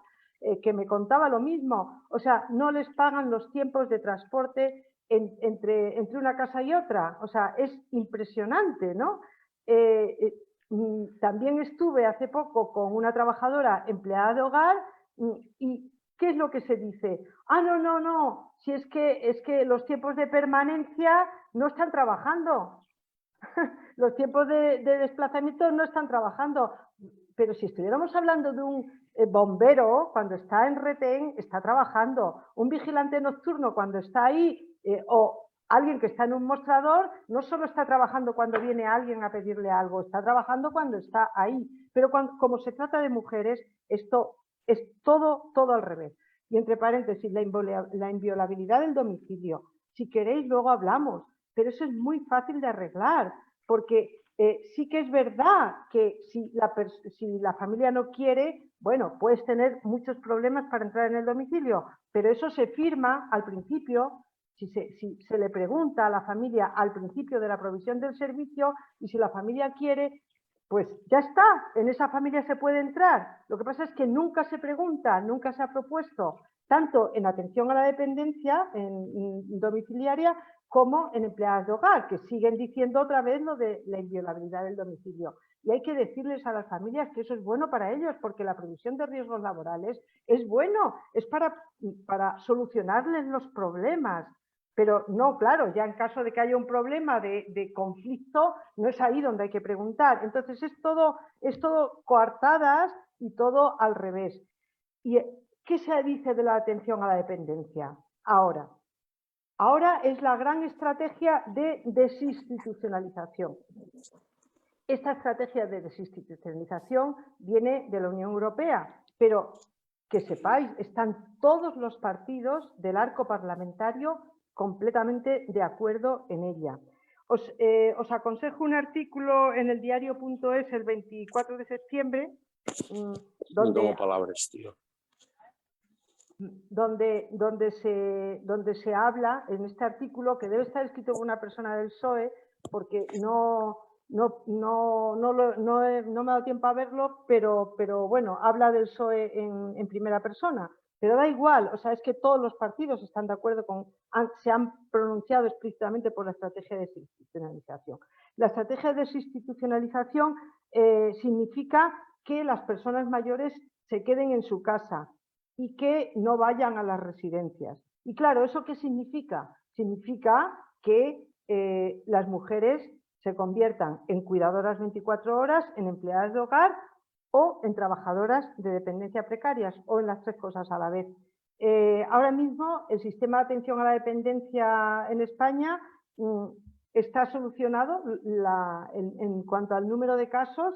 que me contaba lo mismo. O sea, no les pagan los tiempos de transporte entre una casa y otra. O sea, es impresionante, ¿no? También estuve hace poco con una trabajadora empleada de hogar y ¿qué es lo que se dice? Ah, no, si es que los tiempos de permanencia no están trabajando. Los tiempos de desplazamiento no están trabajando. Pero si estuviéramos hablando de un bombero, cuando está en retén, está trabajando. Un vigilante nocturno, cuando está ahí, o alguien que está en un mostrador, no solo está trabajando cuando viene alguien a pedirle algo, está trabajando cuando está ahí. Pero como se trata de mujeres, esto es todo al revés. Y entre paréntesis, la inviolabilidad del domicilio. Si queréis, luego hablamos. Pero eso es muy fácil de arreglar, porque sí que es verdad que si la familia no quiere, bueno, puedes tener muchos problemas para entrar en el domicilio, pero eso se firma al principio, si se le pregunta a la familia al principio de la provisión del servicio, y si la familia quiere, pues ya está, en esa familia se puede entrar. Lo que pasa es que nunca se pregunta, nunca se ha propuesto, tanto en atención a la dependencia, en domiciliaria, como en empleadas de hogar, que siguen diciendo otra vez lo de la inviolabilidad del domicilio. y hay que decirles a las familias que eso es bueno para ellos, porque la previsión de riesgos laborales es bueno, es para solucionarles los problemas. Pero no, claro, ya en caso de que haya un problema de conflicto, no es ahí donde hay que preguntar. Entonces es todo coartadas y todo al revés. ¿Y qué se dice de la atención a la dependencia ahora? Ahora es la gran estrategia de desinstitucionalización. Esta estrategia de desinstitucionalización viene de la Unión Europea, pero que sepáis, están todos los partidos del arco parlamentario completamente de acuerdo en ella. Os aconsejo un artículo en el diario.es el 24 de septiembre, donde se habla en este artículo, que debe estar escrito por una persona del PSOE, porque no me ha dado tiempo a verlo, pero bueno, habla del PSOE en primera persona. Pero da igual, o sea, es que todos los partidos están de acuerdo se han pronunciado explícitamente por la estrategia de desinstitucionalización. La estrategia de desinstitucionalización significa que las personas mayores se queden en su casa y que no vayan a las residencias. Y claro, ¿eso qué significa? Significa que las mujeres se conviertan en cuidadoras 24 horas, en empleadas de hogar o en trabajadoras de dependencia precarias, o en las tres cosas a la vez. Ahora mismo el sistema de atención a la dependencia en España está solucionado en cuanto al número de casos,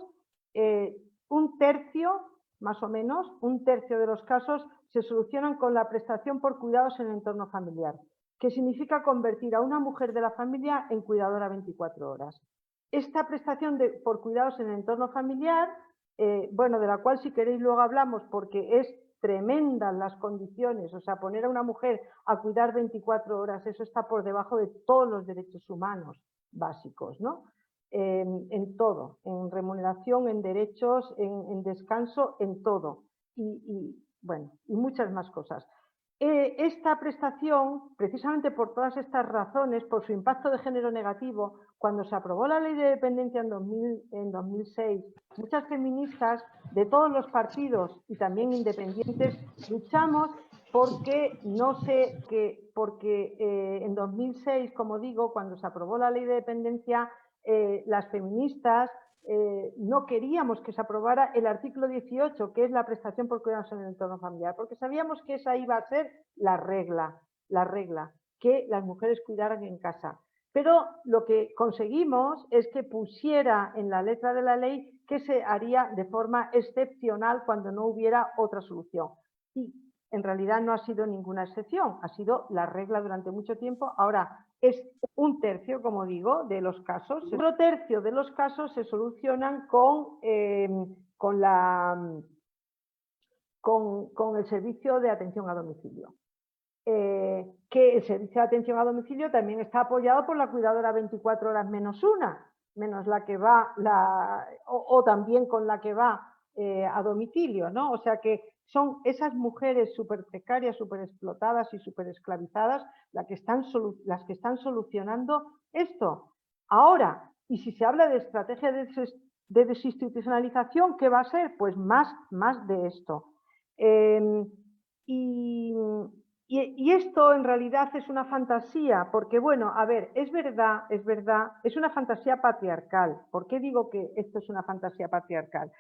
un tercio, más o menos, un tercio de los casos se solucionan con la prestación por cuidados en el entorno familiar, que significa convertir a una mujer de la familia en cuidadora 24 horas. Esta prestación por cuidados en el entorno familiar, bueno, de la cual si queréis luego hablamos, porque es tremenda las condiciones, o sea, poner a una mujer a cuidar 24 horas, eso está por debajo de todos los derechos humanos básicos, ¿no? En todo, en remuneración, en derechos, en descanso, en todo. Bueno, y muchas más cosas. Esta prestación, precisamente por todas estas razones, por su impacto de género negativo, cuando se aprobó la ley de dependencia en 2006, muchas feministas de todos los partidos y también independientes luchamos porque en 2006, como digo, cuando se aprobó la ley de dependencia, las feministas no queríamos que se aprobara el artículo 18, que es la prestación por cuidados en el entorno familiar, porque sabíamos que esa iba a ser la regla, que las mujeres cuidaran en casa. Pero lo que conseguimos es que pusiera en la letra de la ley que se haría de forma excepcional cuando no hubiera otra solución. Y en realidad no ha sido ninguna excepción, ha sido la regla durante mucho tiempo. Ahora es un tercio, como digo, de los casos. Otro tercio de los casos se solucionan con el servicio de atención a domicilio. Que el servicio de atención a domicilio también está apoyado por la cuidadora 24 horas menos una, menos la que va, o también con la que va a domicilio, ¿no? O sea que son esas mujeres súper precarias, súper explotadas y súper esclavizadas las que están solucionando esto. Ahora, y si se habla de estrategia de desinstitucionalización, ¿qué va a ser? Pues más de esto. Y esto en realidad es una fantasía, porque bueno, a ver, es verdad, es una fantasía patriarcal. ¿Por qué digo que esto es una fantasía patriarcal?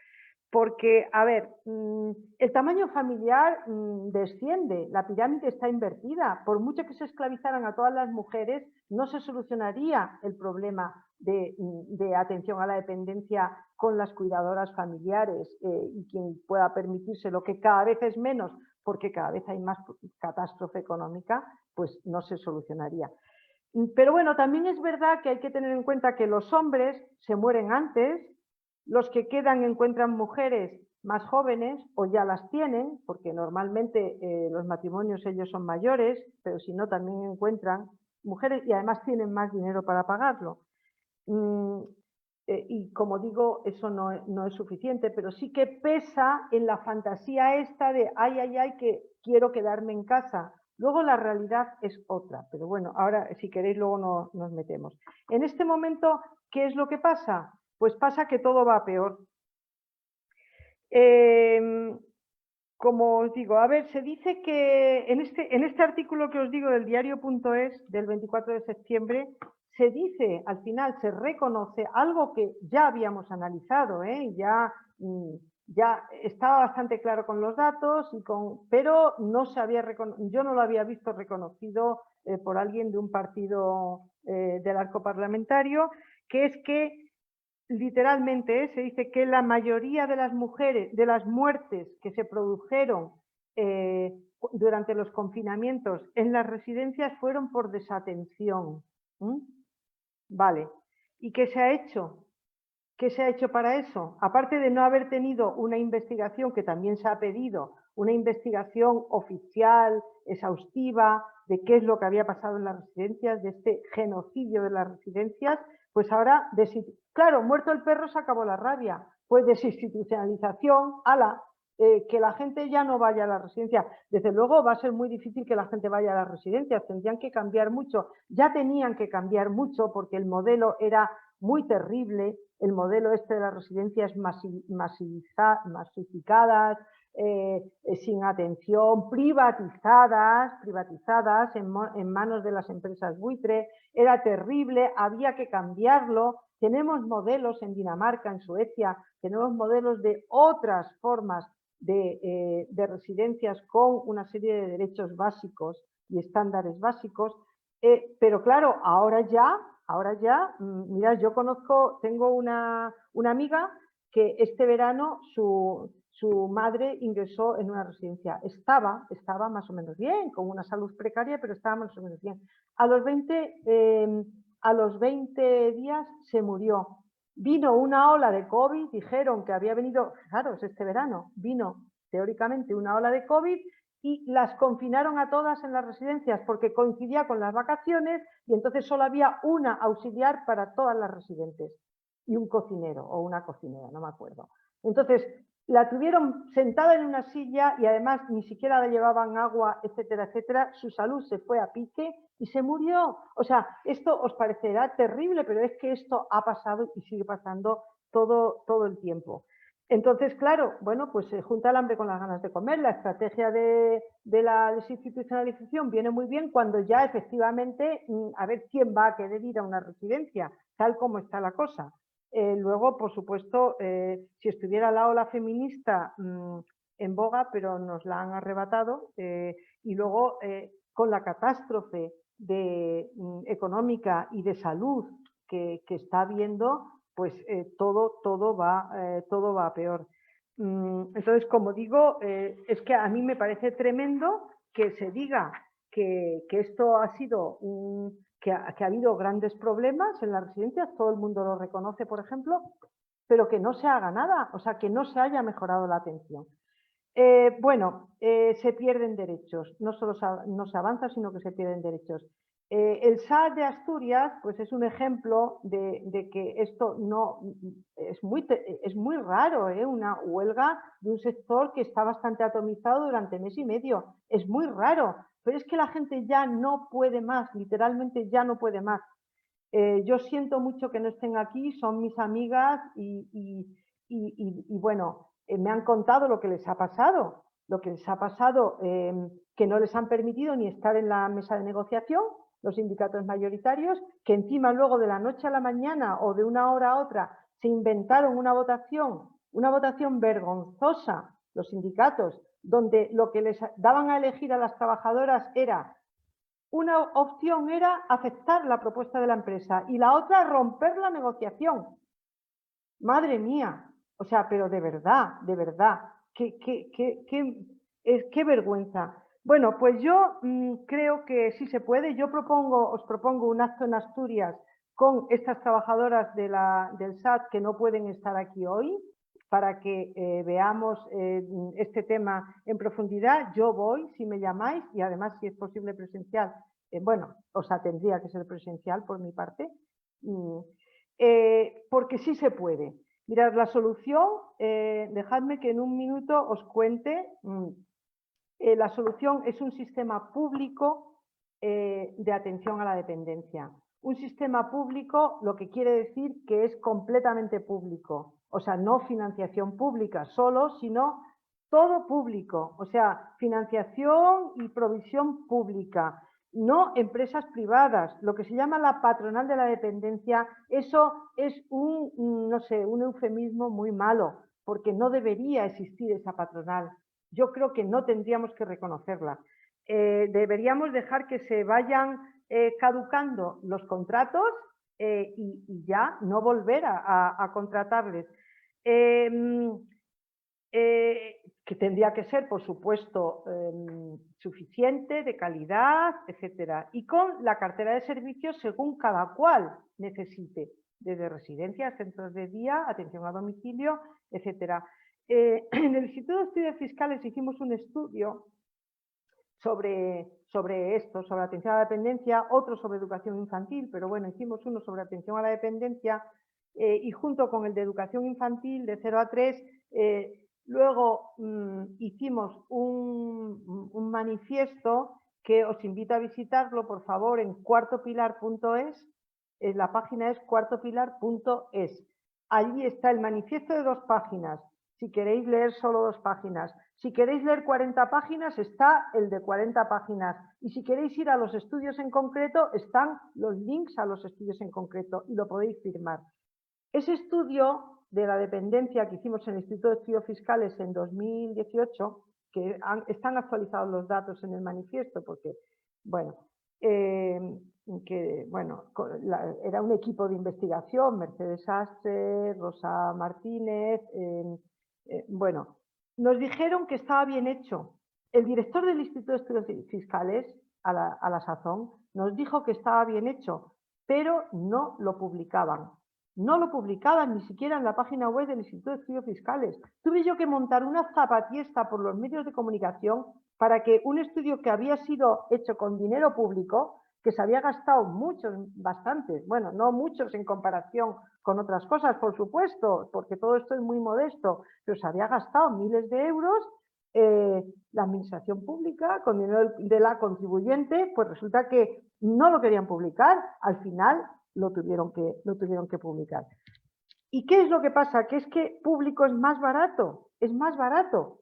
Porque, a ver, el tamaño familiar desciende, la pirámide está invertida. Por mucho que se esclavizaran a todas las mujeres, no se solucionaría el problema de atención a la dependencia con las cuidadoras familiares y quien pueda permitírselo, que cada vez es menos, porque cada vez hay más catástrofe económica, pues no se solucionaría. Pero bueno, también es verdad que hay que tener en cuenta que los hombres se mueren antes, los que quedan encuentran mujeres más jóvenes o ya las tienen, porque normalmente los matrimonios ellos son mayores, pero si no también encuentran mujeres y además tienen más dinero para pagarlo. Y como digo, eso no es suficiente, pero sí que pesa en la fantasía esta de ay, que quiero quedarme en casa. Luego la realidad es otra, pero bueno, ahora si queréis luego nos metemos. En este momento, ¿qué es lo que pasa? pues pasa que todo va a peor. Como os digo, a ver, se dice que en este artículo que os digo del diario.es del 24 de septiembre, se dice, al final se reconoce algo que ya habíamos analizado, ya estaba bastante claro con los datos, pero no se había yo no lo había visto reconocido por alguien de un partido del arco parlamentario, que es que literalmente se dice que la mayoría de las mujeres, de las muertes que se produjeron durante los confinamientos en las residencias fueron por desatención. Vale. ¿Y qué se ha hecho? ¿Qué se ha hecho para eso? Aparte de no haber tenido una investigación, que también se ha pedido, una investigación oficial, exhaustiva, de qué es lo que había pasado en las residencias, de este genocidio de las residencias, pues ahora, claro, muerto el perro se acabó la rabia, pues desinstitucionalización, que la gente ya no vaya a la residencia. Desde luego va a ser muy difícil que la gente vaya a las residencias, tendrían que cambiar mucho, ya tenían que cambiar mucho porque el modelo era muy terrible, el modelo este de las residencias masificadas, sin atención, privatizadas en manos de las empresas buitre, era terrible, había que cambiarlo. Tenemos modelos en Dinamarca, en Suecia, tenemos modelos de otras formas de residencias con una serie de derechos básicos y estándares básicos, pero claro, ahora ya, mirad, yo tengo una amiga que este verano su madre ingresó en una residencia. Estaba más o menos bien, con una salud precaria, pero estaba más o menos bien. A los 20 días se murió. Vino una ola de COVID, dijeron que había venido, fijaros, este verano, vino teóricamente una ola de COVID y las confinaron a todas en las residencias porque coincidía con las vacaciones y entonces solo había una auxiliar para todas las residentes y un cocinero o una cocinera, no me acuerdo. Entonces la tuvieron sentada en una silla y además ni siquiera le llevaban agua, etcétera, etcétera. Su salud se fue a pique y se murió. O sea, esto os parecerá terrible, pero es que esto ha pasado y sigue pasando todo el tiempo. Entonces, claro, bueno, pues se junta el hambre con las ganas de comer. La estrategia de la desinstitucionalización viene muy bien cuando ya efectivamente, a ver quién va a querer ir a una residencia, tal como está la cosa. Luego, por supuesto, si estuviera la ola feminista en boga, pero nos la han arrebatado, y luego con la catástrofe económica y de salud que está habiendo, pues todo va a peor. Entonces, como digo, es que a mí me parece tremendo que se diga que esto ha sido que ha habido grandes problemas en las residencias, todo el mundo lo reconoce, por ejemplo, pero que no se haga nada, o sea, que no se haya mejorado la atención. Se pierden derechos, no solo no se avanza, sino que se pierden derechos. El SAT de Asturias, pues es un ejemplo de que esto no es muy raro, una huelga de un sector que está bastante atomizado durante mes y medio. Es muy raro, pero es que la gente ya no puede más, literalmente ya no puede más. Yo siento mucho que no estén aquí, son mis amigas y bueno, me han contado lo que les ha pasado, que no les han permitido ni estar en la mesa de negociación, los sindicatos mayoritarios, que encima luego de la noche a la mañana o de una hora a otra se inventaron una votación vergonzosa, los sindicatos, donde lo que les daban a elegir a las trabajadoras era, una opción era aceptar la propuesta de la empresa y la otra romper la negociación. Madre mía, o sea, pero de verdad, qué vergüenza. Bueno, pues yo creo que sí se puede. Os propongo un acto en Asturias con estas trabajadoras del SAT que no pueden estar aquí hoy, para que veamos este tema en profundidad. Yo voy, si me llamáis, y además si es posible presencial, o sea, tendría que ser presencial por mi parte, porque sí se puede. Mirad, la solución, dejadme que en un minuto os cuente. La solución es un sistema público de atención a la dependencia. Un sistema público lo que quiere decir que es completamente público, o sea, no financiación pública solo, sino todo público, o sea, financiación y provisión pública, no empresas privadas, lo que se llama la patronal de la dependencia. Eso es no sé, un eufemismo muy malo, porque no debería existir esa patronal. Yo creo que no tendríamos que reconocerla. Deberíamos dejar que se vayan caducando los contratos y ya no volver a contratarles. Que tendría que ser, por supuesto, suficiente, de calidad, etcétera, y con la cartera de servicios según cada cual necesite, desde residencias, centros de día, atención a domicilio, etcétera. En el Instituto de Estudios Fiscales hicimos un estudio sobre esto, sobre atención a la dependencia, otro sobre educación infantil, pero bueno, hicimos uno sobre atención a la dependencia y junto con el de educación infantil de 0 a 3, luego hicimos un manifiesto que os invito a visitarlo, por favor, en cuartopilar.es. La página es cuartopilar.es. Allí está el manifiesto de 2 páginas. Si queréis leer solo 2 páginas. Si queréis leer 40 páginas, está el de 40 páginas. Y si queréis ir a los estudios en concreto, están los links a los estudios en concreto y lo podéis firmar. Ese estudio de la dependencia que hicimos en el Instituto de Estudios Fiscales en 2018, que están actualizados los datos en el manifiesto, porque, bueno, era un equipo de investigación, Mercedes Astre, Rosa Martínez, bueno, nos dijeron que estaba bien hecho. El director del Instituto de Estudios Fiscales, a la sazón, nos dijo que estaba bien hecho, pero no lo publicaban. No lo publicaban ni siquiera en la página web del Instituto de Estudios Fiscales. Tuve yo que montar una zapatiesta por los medios de comunicación para que un estudio que había sido hecho con dinero público, que se había gastado muchos, bastantes, bueno, no muchos en comparación con otras cosas, por supuesto, porque todo esto es muy modesto, pero se había gastado miles de euros, la administración pública, con dinero de la contribuyente, pues resulta que no lo querían publicar, al final lo tuvieron que publicar. ¿Y qué es lo que pasa? Que es que público es más barato, es más barato.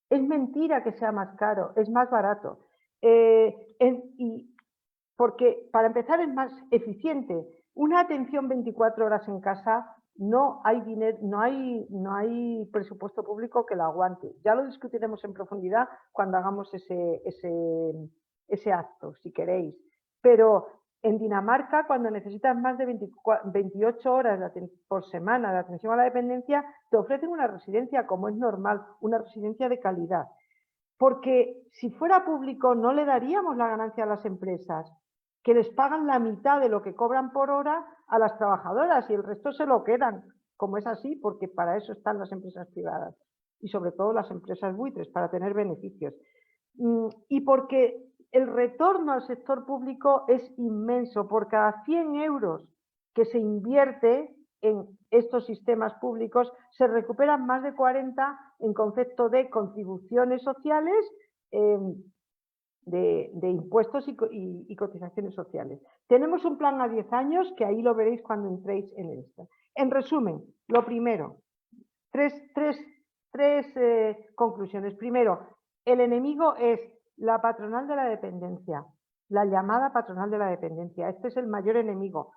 Es mentira que sea más caro, es más barato. Porque para empezar es más eficiente. Una atención 24 horas en casa, no hay dinero, no hay presupuesto público que la aguante. Ya lo discutiremos en profundidad cuando hagamos ese acto, si queréis. Pero en Dinamarca, cuando necesitas más de 28 horas por semana de atención a la dependencia, te ofrecen una residencia, como es normal, una residencia de calidad. Porque si fuera público no le daríamos la ganancia a las empresas, que les pagan la mitad de lo que cobran por hora a las trabajadoras y el resto se lo quedan, como es así, porque para eso están las empresas privadas y sobre todo las empresas buitres, para tener beneficios. Y porque el retorno al sector público es inmenso. Por cada 100 euros que se invierte en estos sistemas públicos, se recuperan más de 40 en concepto de contribuciones sociales, de impuestos y cotizaciones sociales. Tenemos un plan a 10 años, que ahí lo veréis cuando entréis en esto. En resumen, lo primero, tres conclusiones. Primero, el enemigo es la patronal de la dependencia, la llamada patronal de la dependencia. Este es el mayor enemigo.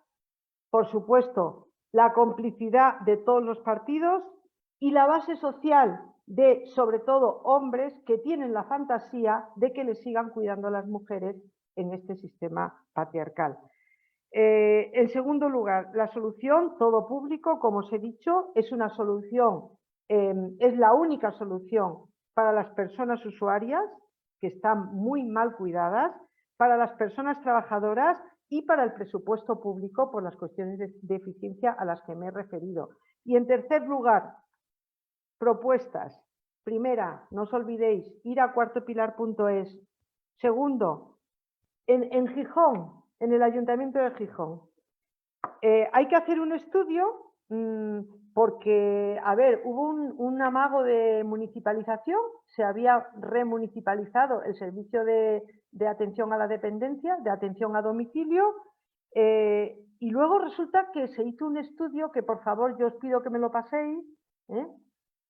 Por supuesto, la complicidad de todos los partidos y la base social de, sobre todo, hombres que tienen la fantasía de que les sigan cuidando a las mujeres en este sistema patriarcal. En segundo lugar, la solución, todo público, como os he dicho, es una solución, es la única solución para las personas usuarias, que están muy mal cuidadas, para las personas trabajadoras y para el presupuesto público por las cuestiones de eficiencia a las que me he referido. Y en tercer lugar, propuestas. Primera, no os olvidéis, ir a cuartopilar.es. Segundo, en Gijón, en el Ayuntamiento de Gijón, hay que hacer un estudio porque, a ver, hubo un amago de municipalización, se había remunicipalizado el servicio de atención a la dependencia, de atención a domicilio, Y luego resulta que se hizo un estudio, que por favor yo os pido que me lo paséis,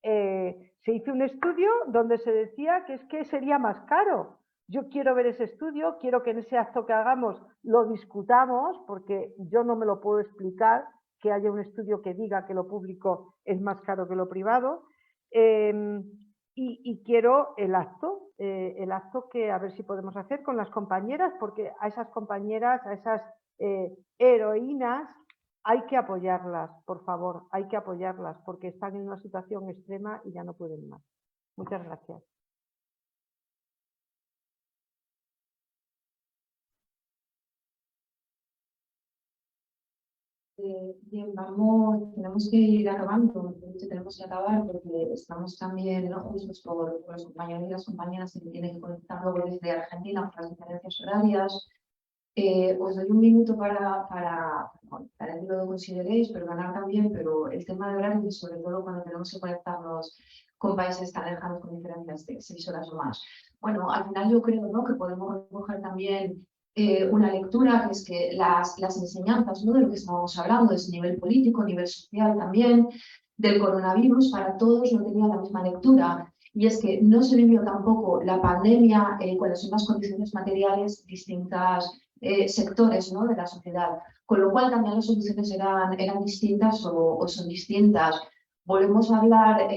se hizo un estudio donde se decía que es que sería más caro. Yo quiero ver ese estudio, quiero que en ese acto que hagamos lo discutamos, porque yo no me lo puedo explicar, que haya un estudio que diga que lo público es más caro que lo privado. Y quiero el acto que a ver si podemos hacer con las compañeras, porque a esas compañeras, a esas heroínas, hay que apoyarlas, por favor, hay que apoyarlas, porque están en una situación extrema y ya no pueden más. Muchas gracias. Bien, tenemos que ir acabando, de hecho tenemos que acabar porque estamos también, ¿no?, justos por los compañeros y las compañeras que tienen que conectar luego desde Argentina por las diferencias horarias. Os doy un minuto para que lo consideréis, pero ganar también, pero el tema de horario, sobre todo cuando tenemos que conectarnos con países tan lejanos con diferencias de 6 horas o más. Bueno, al final yo creo, ¿no?, que podemos recoger también una lectura, que es que las enseñanzas, ¿no?, de lo que estábamos hablando, desde nivel político, nivel social también, del coronavirus, para todos no tenían la misma lectura. Y es que no se vivió tampoco la pandemia con las mismas condiciones materiales, distintas sectores, ¿no?, de la sociedad, con lo cual también las soluciones eran distintas o son distintas. Volvemos a hablar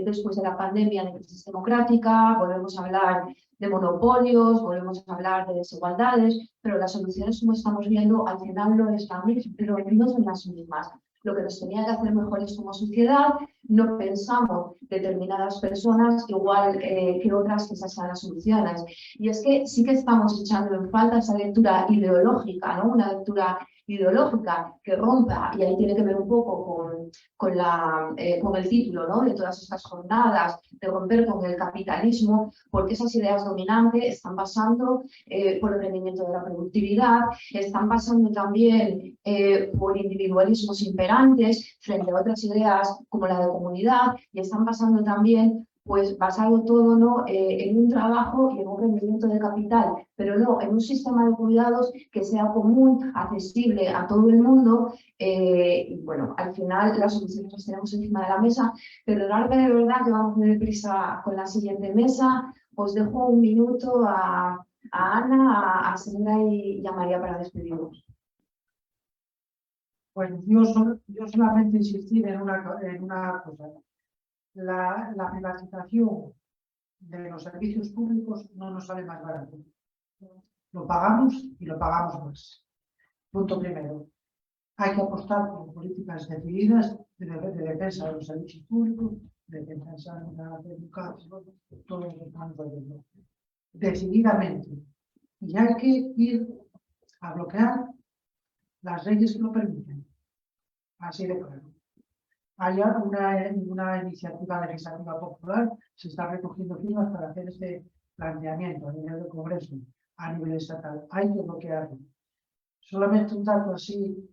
después de la pandemia de crisis democrática, volvemos a hablar de monopolios, volvemos a hablar de desigualdades, pero las soluciones, como estamos viendo, al final no son las mismas. Lo que nos tenía que hacer mejores como sociedad, no pensamos determinadas personas igual que otras que esas sean las soluciones. Y es que sí que estamos echando en falta esa lectura ideológica, ¿no?, una lectura ideológica que rompa, y ahí tiene que ver un poco con el título, ¿no?, de todas estas jornadas, de romper con el capitalismo, porque esas ideas dominantes están pasando por el rendimiento de la productividad, están pasando también por individualismos imperantes frente a otras ideas como la de comunidad, y están pasando también, pues, basado todo, ¿no?, en un trabajo y en un rendimiento de capital, pero no en un sistema de cuidados que sea común, accesible a todo el mundo. Y bueno, al final las soluciones las tenemos encima de la mesa, pero de verdad que vamos muy deprisa con la siguiente mesa. Os dejo un minuto a Ana, a Sandra y a María para despedirnos. Pues yo solamente insistir en una cosa. La privatización de los servicios públicos no nos sale más barato. Lo pagamos y lo pagamos más. Punto primero. Hay que apostar por políticas decididas de defensa de los servicios públicos, de defensa de la educación, todo lo que estamos haciendo. Decididamente. Y hay que ir a bloquear las leyes que lo permiten. Así de claro. Hay una iniciativa legislativa popular, se está recogiendo firmas para hacer este planteamiento a nivel del Congreso, a nivel estatal. Hay que bloquearlo. Solamente un dato así.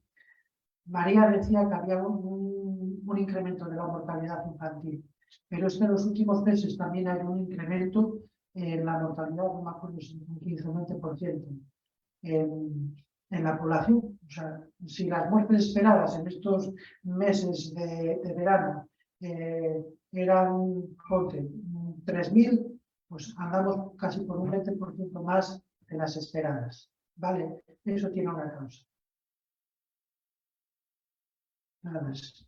María decía que había un incremento de la mortalidad infantil, pero es que en los últimos meses también hay un incremento en la mortalidad, no me acuerdo si un 15 o 20% en la población. O sea, si las muertes esperadas en estos meses de verano eran, ponte, 3.000, pues andamos casi por un 20% más de las esperadas. ¿Vale? Eso tiene una causa. Nada más.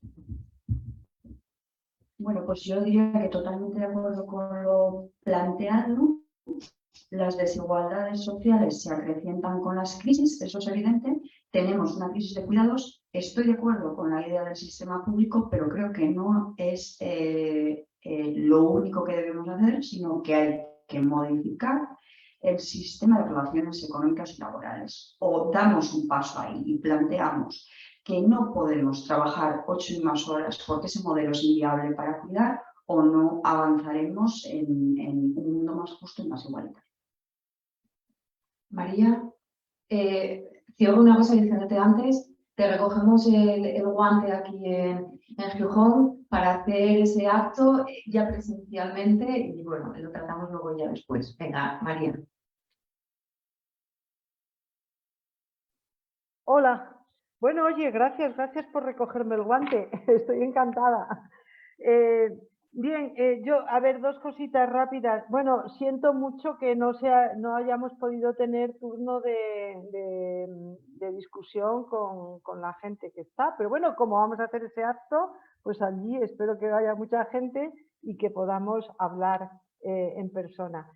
Bueno, pues yo diría que totalmente de acuerdo con lo planteado. Las desigualdades sociales se acrecientan con las crisis, eso es evidente. Tenemos una crisis de cuidados. Estoy de acuerdo con la idea del sistema público, pero creo que no es lo único que debemos hacer, sino que hay que modificar el sistema de relaciones económicas y laborales. O damos un paso ahí y planteamos que no podemos trabajar 8 y más horas porque ese modelo es inviable para cuidar, o no avanzaremos en un mundo más justo y más igualitario. María, cierro una cosa diciéndote antes, te recogemos el guante aquí en Gijón para hacer ese acto ya presencialmente y bueno, lo tratamos luego ya después. Venga, María. Hola. Bueno, oye, gracias por recogerme el guante. Estoy encantada. Bien, a ver, dos cositas rápidas. Bueno, siento mucho que no hayamos podido tener turno de discusión con la gente que está, pero bueno, como vamos a hacer ese acto, pues allí espero que haya mucha gente y que podamos hablar en persona.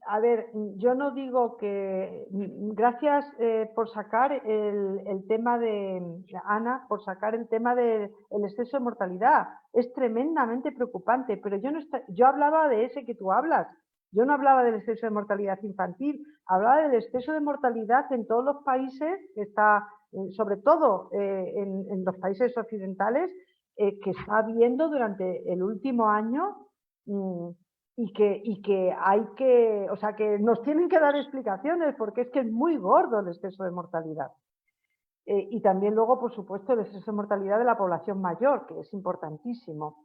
A ver, yo no digo que... Gracias por sacar el tema de... Ana, por sacar el tema del exceso de mortalidad. Es tremendamente preocupante, pero yo hablaba de ese que tú hablas. Yo no hablaba del exceso de mortalidad infantil, hablaba del exceso de mortalidad en todos los países, que está, sobre todo en los países occidentales, que está habiendo durante el último año. Y que hay que, o sea, que nos tienen que dar explicaciones porque es que es muy gordo el exceso de mortalidad. Y también luego, por supuesto, el exceso de mortalidad de la población mayor, que es importantísimo.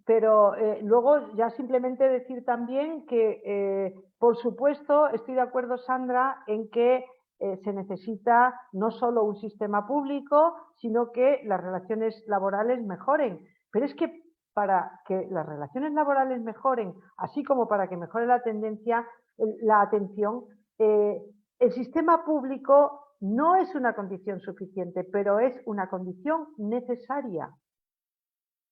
Pero luego ya simplemente decir también que, por supuesto, estoy de acuerdo, Sandra, en que se necesita no solo un sistema público, sino que las relaciones laborales mejoren. Pero es que para que las relaciones laborales mejoren, así como para que mejore la atención, el sistema público no es una condición suficiente, pero es una condición necesaria.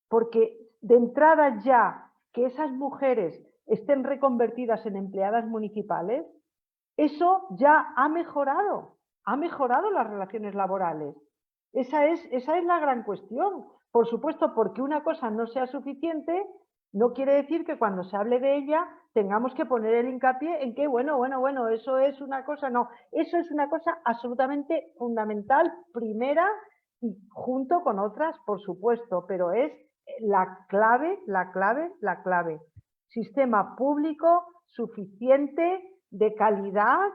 Porque de entrada ya que esas mujeres estén reconvertidas en empleadas municipales, eso ya ha mejorado las relaciones laborales. Esa es la gran cuestión. Por supuesto, porque una cosa no sea suficiente, no quiere decir que cuando se hable de ella tengamos que poner el hincapié en que, bueno, eso es una cosa, no. Eso es una cosa absolutamente fundamental, primera, y junto con otras, por supuesto, pero es la clave. Sistema público suficiente, de calidad,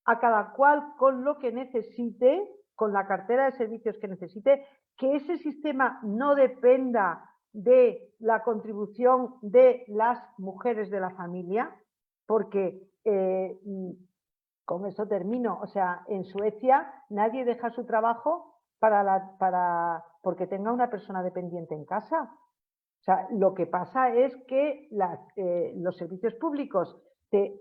a cada cual con lo que necesite, con la cartera de servicios que necesite, que ese sistema no dependa de la contribución de las mujeres de la familia, porque con eso termino, o sea, en Suecia nadie deja su trabajo porque tenga una persona dependiente en casa. O sea, lo que pasa es que los servicios públicos te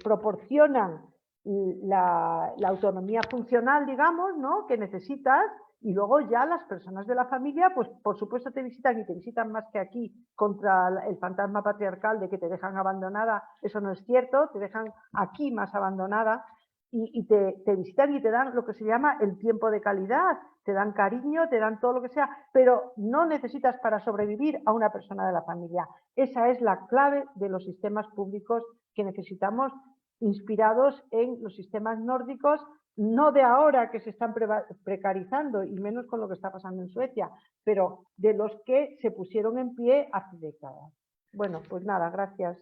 proporcionan la autonomía funcional, digamos, ¿no?, que necesitas, y luego ya las personas de la familia, pues por supuesto te visitan, y te visitan más que aquí contra el fantasma patriarcal de que te dejan abandonada. Eso no es cierto, te dejan aquí más abandonada, y te visitan y te dan lo que se llama el tiempo de calidad, te dan cariño, te dan todo lo que sea, pero no necesitas para sobrevivir a una persona de la familia. Esa es la clave de los sistemas públicos que necesitamos, inspirados en los sistemas nórdicos, no de ahora que se están precarizando, y menos con lo que está pasando en Suecia, pero de los que se pusieron en pie hace décadas. Bueno, pues nada, gracias.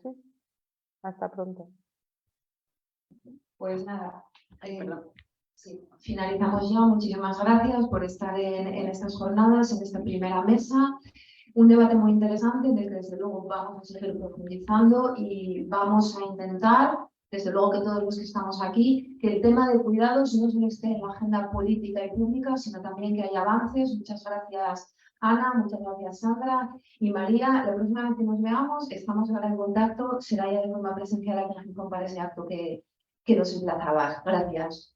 Hasta pronto. Pues nada, sí, finalizamos ya. Muchísimas gracias por estar en estas jornadas, en esta primera mesa. Un debate muy interesante en el que desde luego vamos a seguir profundizando y vamos a intentar, desde luego que todos los que estamos aquí, que el tema de cuidados no solo esté en la agenda política y pública, sino también que haya avances. Muchas gracias, Ana, muchas gracias, Sandra y María. La próxima vez que nos veamos, estamos ahora en contacto, será ya de forma presencial aquí en Gijón para ese acto que nos emplazabas. Gracias.